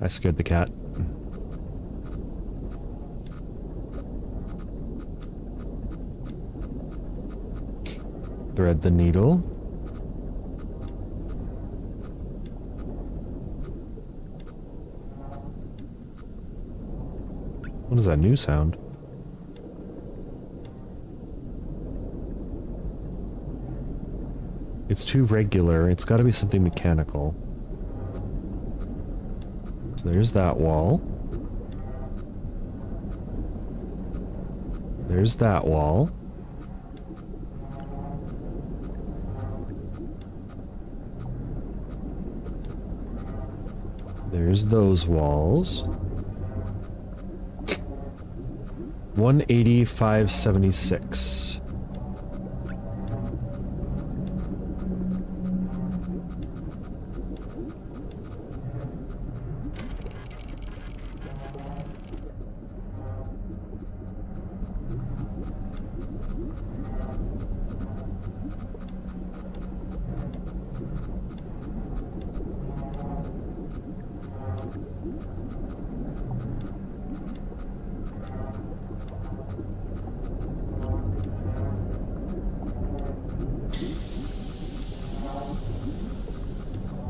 I scared the cat. Thread the needle. What is that new sound? It's too regular. It's got to be something mechanical. So there's that wall. There's that wall. There's those walls. 180, 576.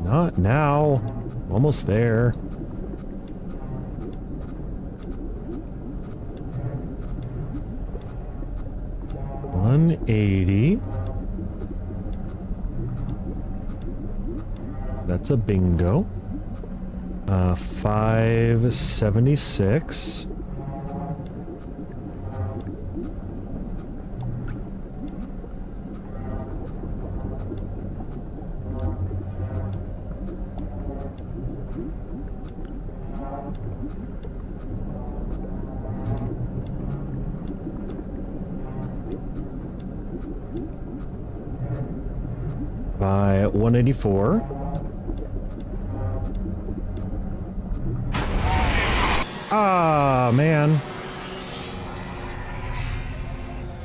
Not now. Almost there. $180. That's a bingo. 576. By 184. Ah, man.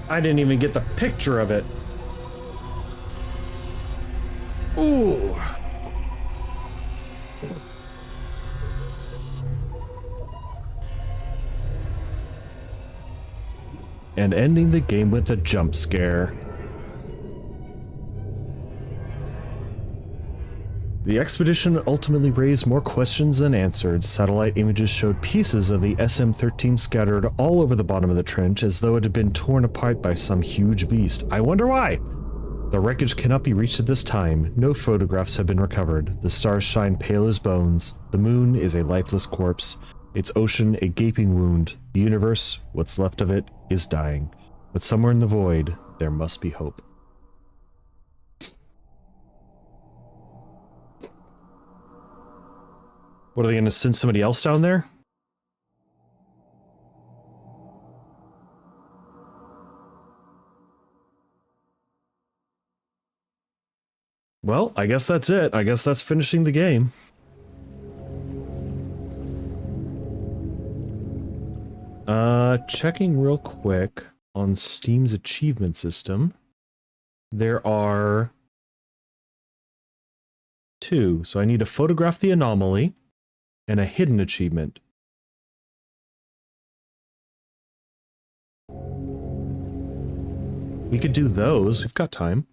I didn't even get the picture of it. Ooh. And ending the game with a jump scare. The expedition ultimately raised more questions than answered. Satellite images showed pieces of the SM-13 scattered all over the bottom of the trench as though it had been torn apart by some huge beast. I wonder why? The wreckage cannot be reached at this time. No photographs have been recovered. The stars shine pale as bones. The moon is a lifeless corpse. Its ocean a gaping wound. The universe, what's left of it, is dying. But somewhere in the void, there must be hope. What, are they going to send somebody else down there? Well, I guess that's it. I guess that's finishing the game. Checking real quick on Steam's achievement system. There are 2. So I need to photograph the anomaly. and a hidden achievement. We could do those. We've got time.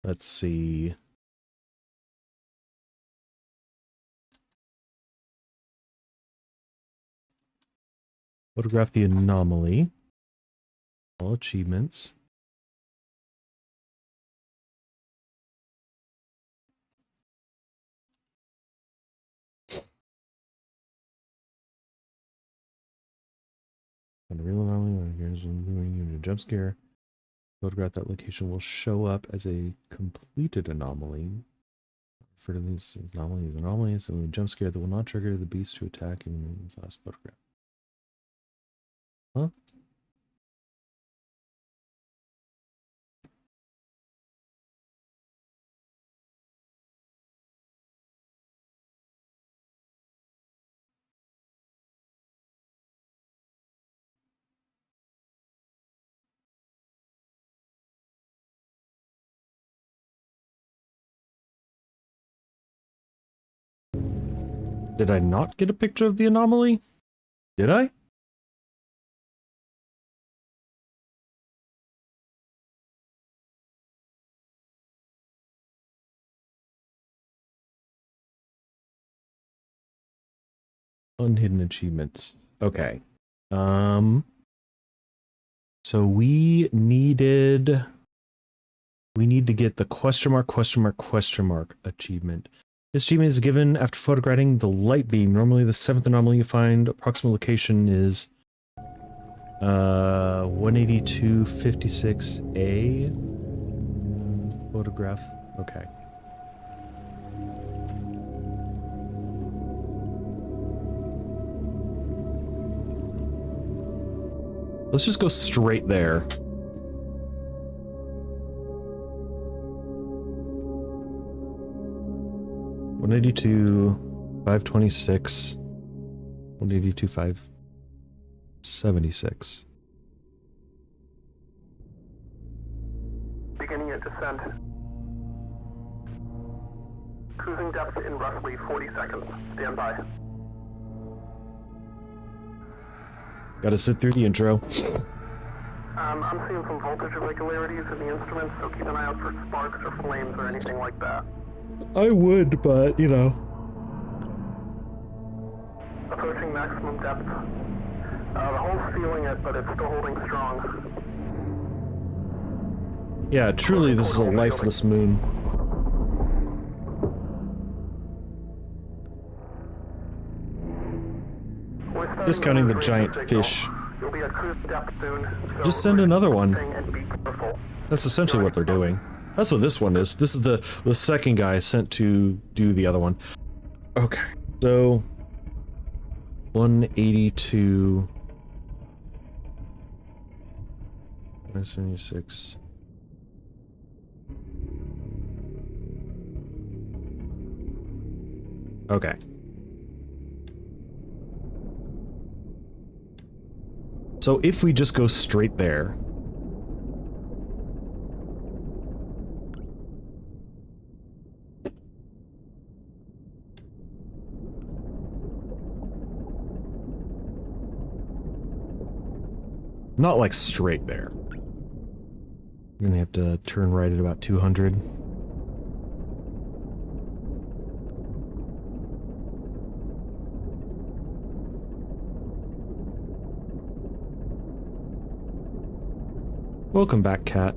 Let's see. Photograph the anomaly. All achievements. On a real anomaly, when here's doing a jump scare. Photograph that location will show up as a completed anomaly. Refer to these anomalies, and a jump scare that will not trigger the beast to attack in this last photograph. Huh? Did I not get a picture of the anomaly? Did I? Unhidden achievements. Okay. So we need to get the question mark achievement. This achievement is given after photographing the light beam. Normally the 7th anomaly you find. Approximate location is 18256A. Photograph. Okay. Let's just go straight there. One 526. 576. Beginning at descent. Cruising depth in roughly 40 seconds. Stand by. Gotta sit through the intro. I'm seeing some voltage irregularities in the instruments, so keep an eye out for sparks or flames or anything like that. I would, but, you know. Approaching maximum depth. The hull's feeling it, but it's still holding strong. Yeah, truly, this is a lifeless moon. Discounting the giant fish. You'll be at cruise depth soon, so just send another one. and be careful. That's essentially what they're doing. That's what this one is. This is the second guy sent to do the other one. Okay. So 182 176. Okay. So if we just go straight there. Not like straight there. I'm gonna have to turn right at about 200. Welcome back, cat.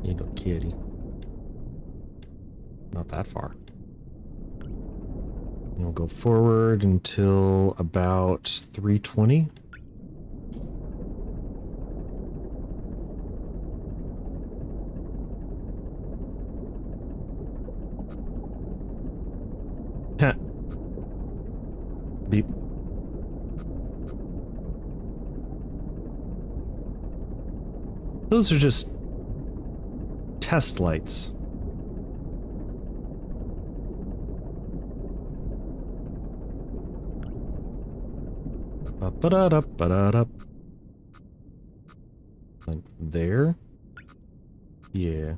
You little kitty. Not that far. And we'll go forward until about 320. Heh. Beep. Those are just test lights. Ba-da-da-ba-da-da. Like there? Yeah.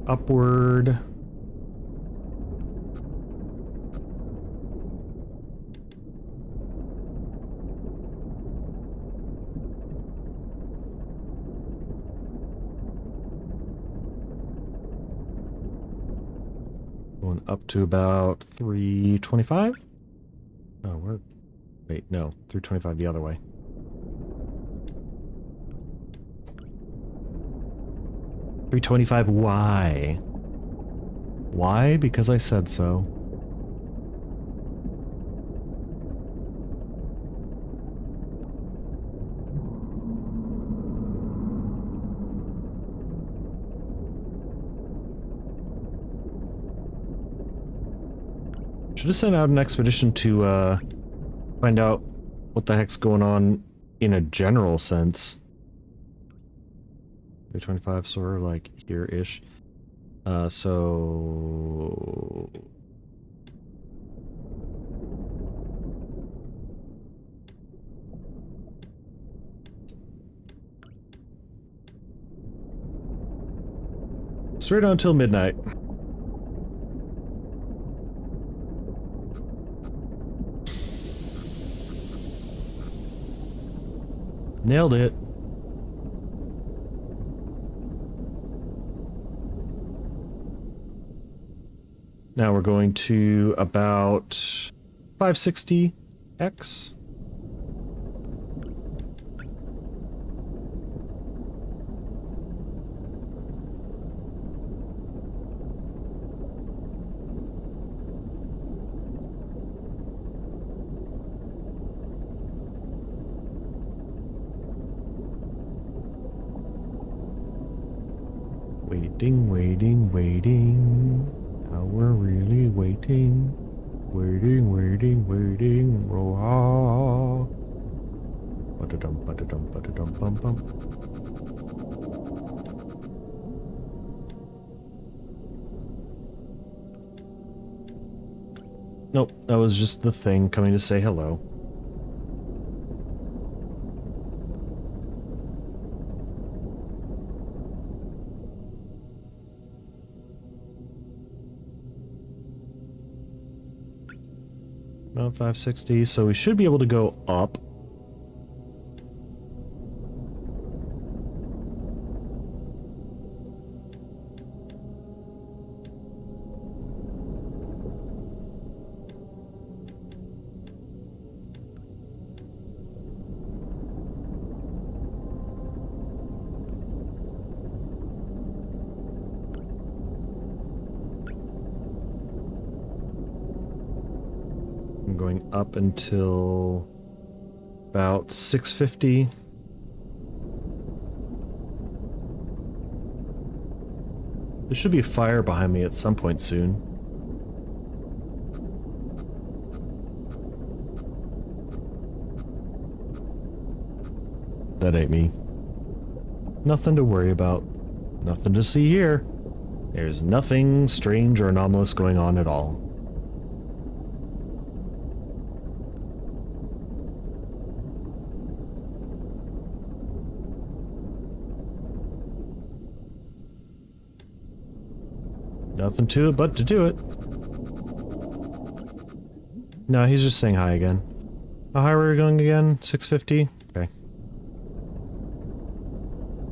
upward. Going up to about 325. Oh, we're... Wait, no. 325 the other way. $325. Why? Why? Because I said so. Should have sent out an expedition to find out what the heck's going on in a general sense. 325, sort of like here-ish. So... straight on till midnight. Nailed it. Now we're going to about 560x. Waiting. Now we're really waiting. Waiting. Roar. Ba-da-dum, bum, bum. Nope, that was just the thing coming to say hello. About 560, so we should be able to go up. Going up until about 650. There should be a fire behind me at some point soon. That ain't me. Nothing to worry about. Nothing to see here. There's nothing strange or anomalous going on at all. Nothing to it but to do it. No, he's just saying hi again. How high were we going again? 650? Okay.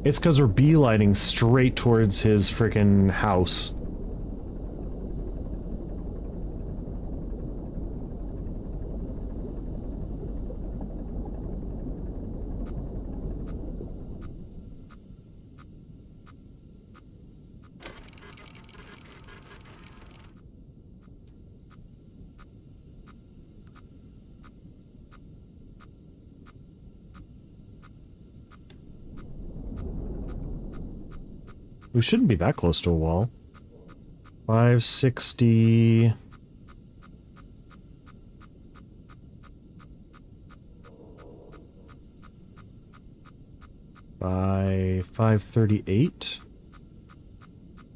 It's because we're beelining straight towards his frickin' house. We shouldn't be that close to a wall. 560... 538?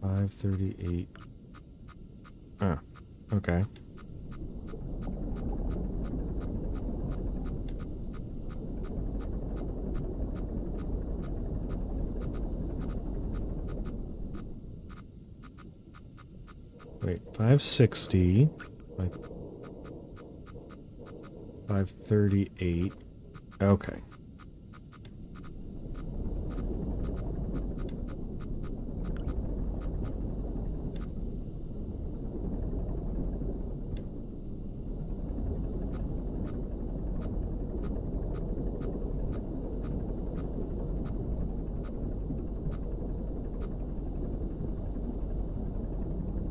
538. Oh, okay. Wait, 560. 538. Okay.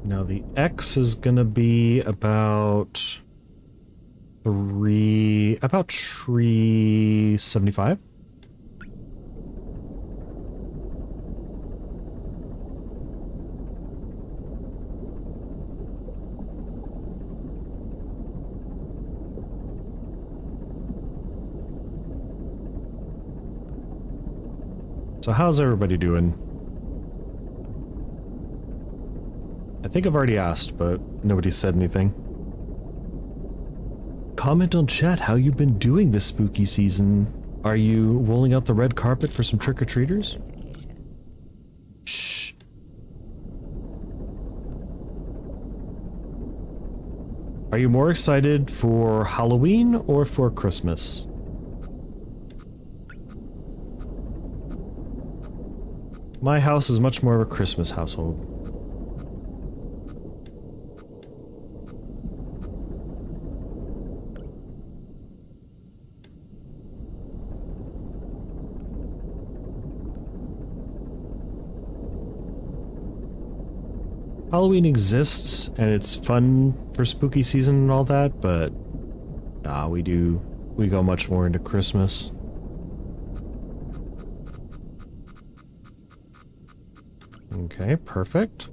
Now the X is gonna be about 375. So how's everybody doing? I think I've already asked, but nobody said anything. Comment on chat how you've been doing this spooky season. Are you rolling out the red carpet for some trick-or-treaters? Shh. Are you more excited for Halloween or for Christmas? My house is much more of a Christmas household. Halloween exists, and it's fun for spooky season and all that, but nah, we go much more into Christmas. Okay, perfect.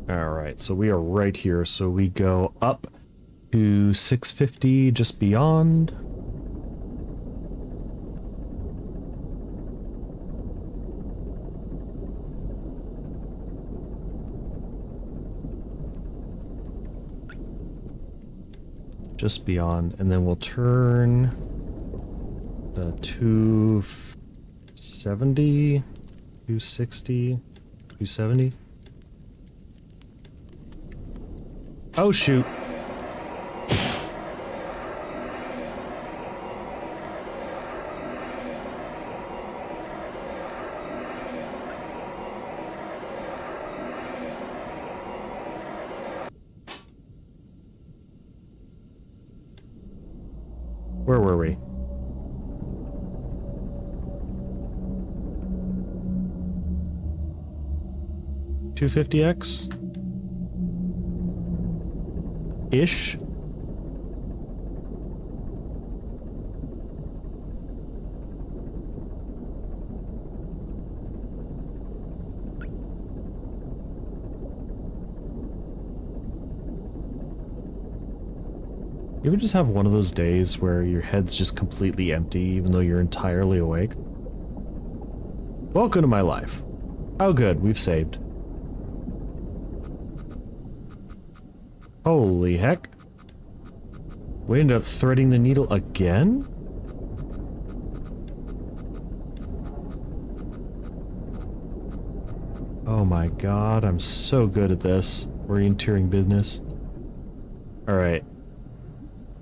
Alright, so we are right here, so we go up to 650, just beyond. Just beyond, and then we'll turn the 270, 260, 270. Oh shoot. Where were we? $250X? Ish. You ever just have one of those days where your head's just completely empty even though you're entirely awake? Welcome to my life. Oh good, we've saved. Holy heck. We ended up threading the needle again? Oh my god, I'm so good at this orienteering business. Alright.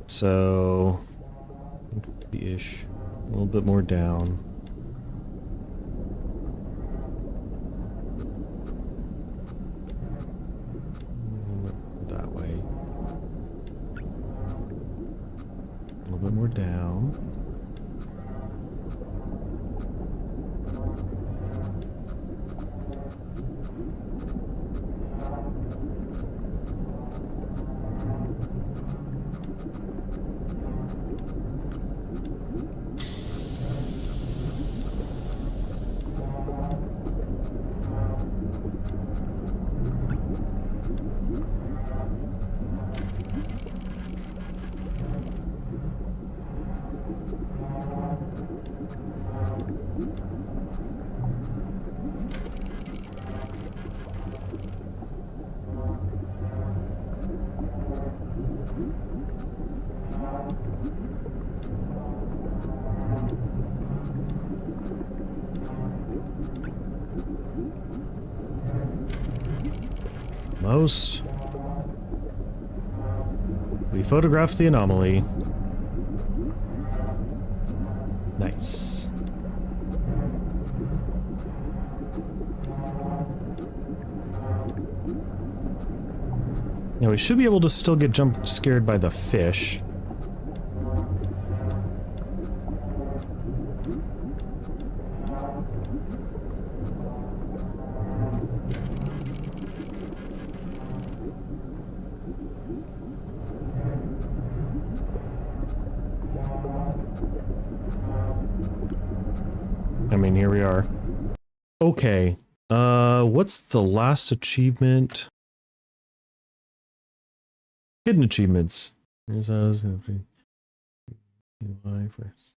So... ish. A little bit more down. That way. A little bit more down. Most. We photographed the anomaly. Nice. Now we should be able to still get jump scared by the fish. I mean, here we are. Okay. What's the last achievement? Hidden achievements. Here's how I was going to be. First.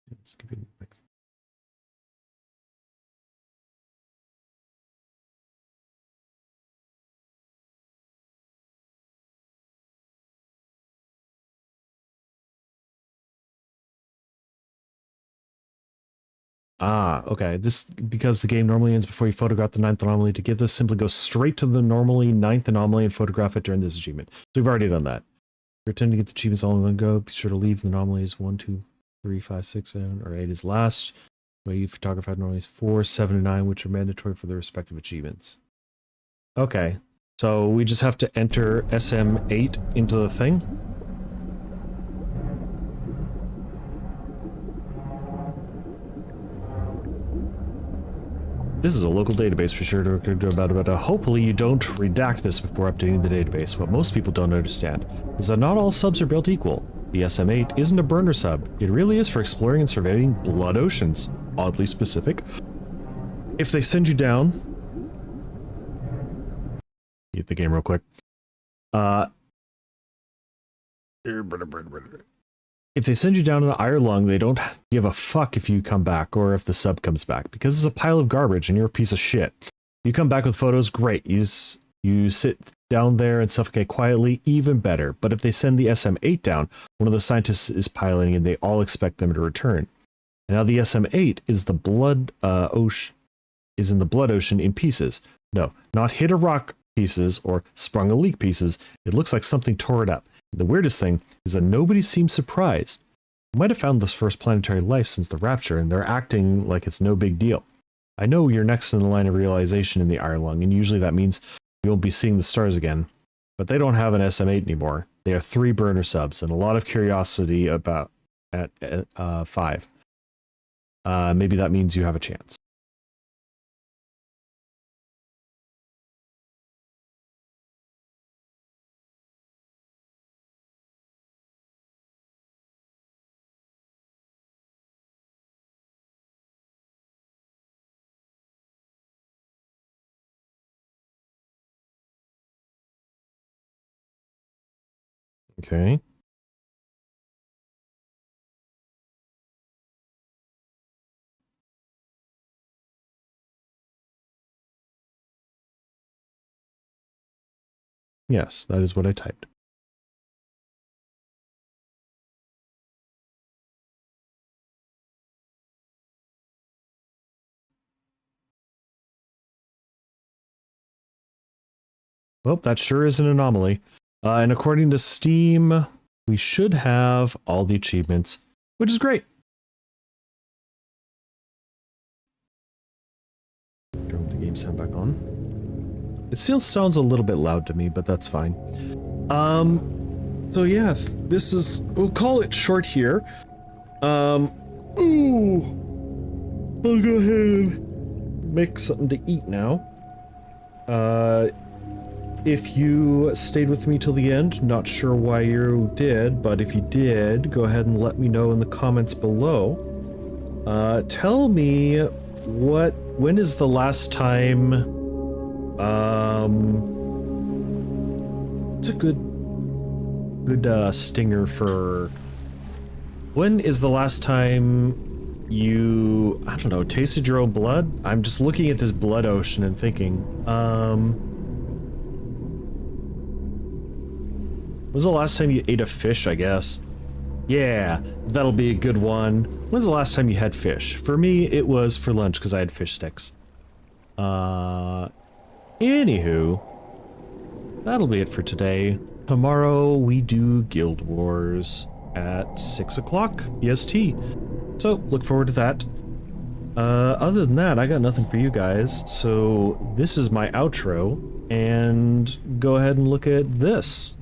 Ah, okay. This, because the game normally ends before you photograph the 9th anomaly. To get this, simply go straight to the normally 9th anomaly and photograph it during this achievement. So we've already done that. If you're attempting to get the achievements all in one go, be sure to leave the anomalies 1, 2, 3, 5, 6, 7, or 8 is last. Where you photograph anomalies 4, 7, and 9, which are mandatory for the respective achievements. Okay, so we just have to enter SM8 into the thing. This is a local database for sure. Hopefully you don't redact this before updating the database. What most people don't understand is that not all subs are built equal. The SM8 isn't a burner sub. It really is for exploring and surveying blood oceans. Oddly specific. If they send you down... Get the game real quick. If they send you down an iron lung, they don't give a fuck if you come back or if the sub comes back, because it's a pile of garbage and you're a piece of shit. You come back with photos, great. You sit down there and suffocate quietly, even better. But if they send the SM8 down, one of the scientists is piloting and they all expect them to return. And now the SM8 is the blood is in the blood ocean in pieces. No, not hit a rock pieces or sprung a leak pieces. It looks like something tore it up. The weirdest thing is that nobody seems surprised. You might have found this first planetary life since the rapture, and they're acting like it's no big deal. I know you're next in the line of realization in the iron lung, and usually that means you won't be seeing the stars again. But they don't have an SM8 anymore. They are 3 burner subs, and a lot of curiosity about at 5. Maybe that means you have a chance. Okay. Yes, that is what I typed. Well, that sure is an anomaly. And according to Steam, we should have all the achievements, which is great. Turn the game sound back on. It still sounds a little bit loud to me, but that's fine. So yeah, this is, we'll call it short here. I'll go ahead and make something to eat now. If you stayed with me till the end, not sure why you did, but if you did, go ahead and let me know in the comments below. Tell me when is the last time, it's a good stinger for, when is the last time you, I don't know, tasted your own blood? I'm just looking at this blood ocean and thinking, when's the last time you ate a fish, I guess? Yeah, that'll be a good one. When's the last time you had fish? For me, it was for lunch because I had fish sticks. Anywho. that'll be it for today. Tomorrow we do Guild Wars at 6 o'clock EST. So look forward to that. Other than that, I got nothing for you guys. So this is my outro, and go ahead and look at this.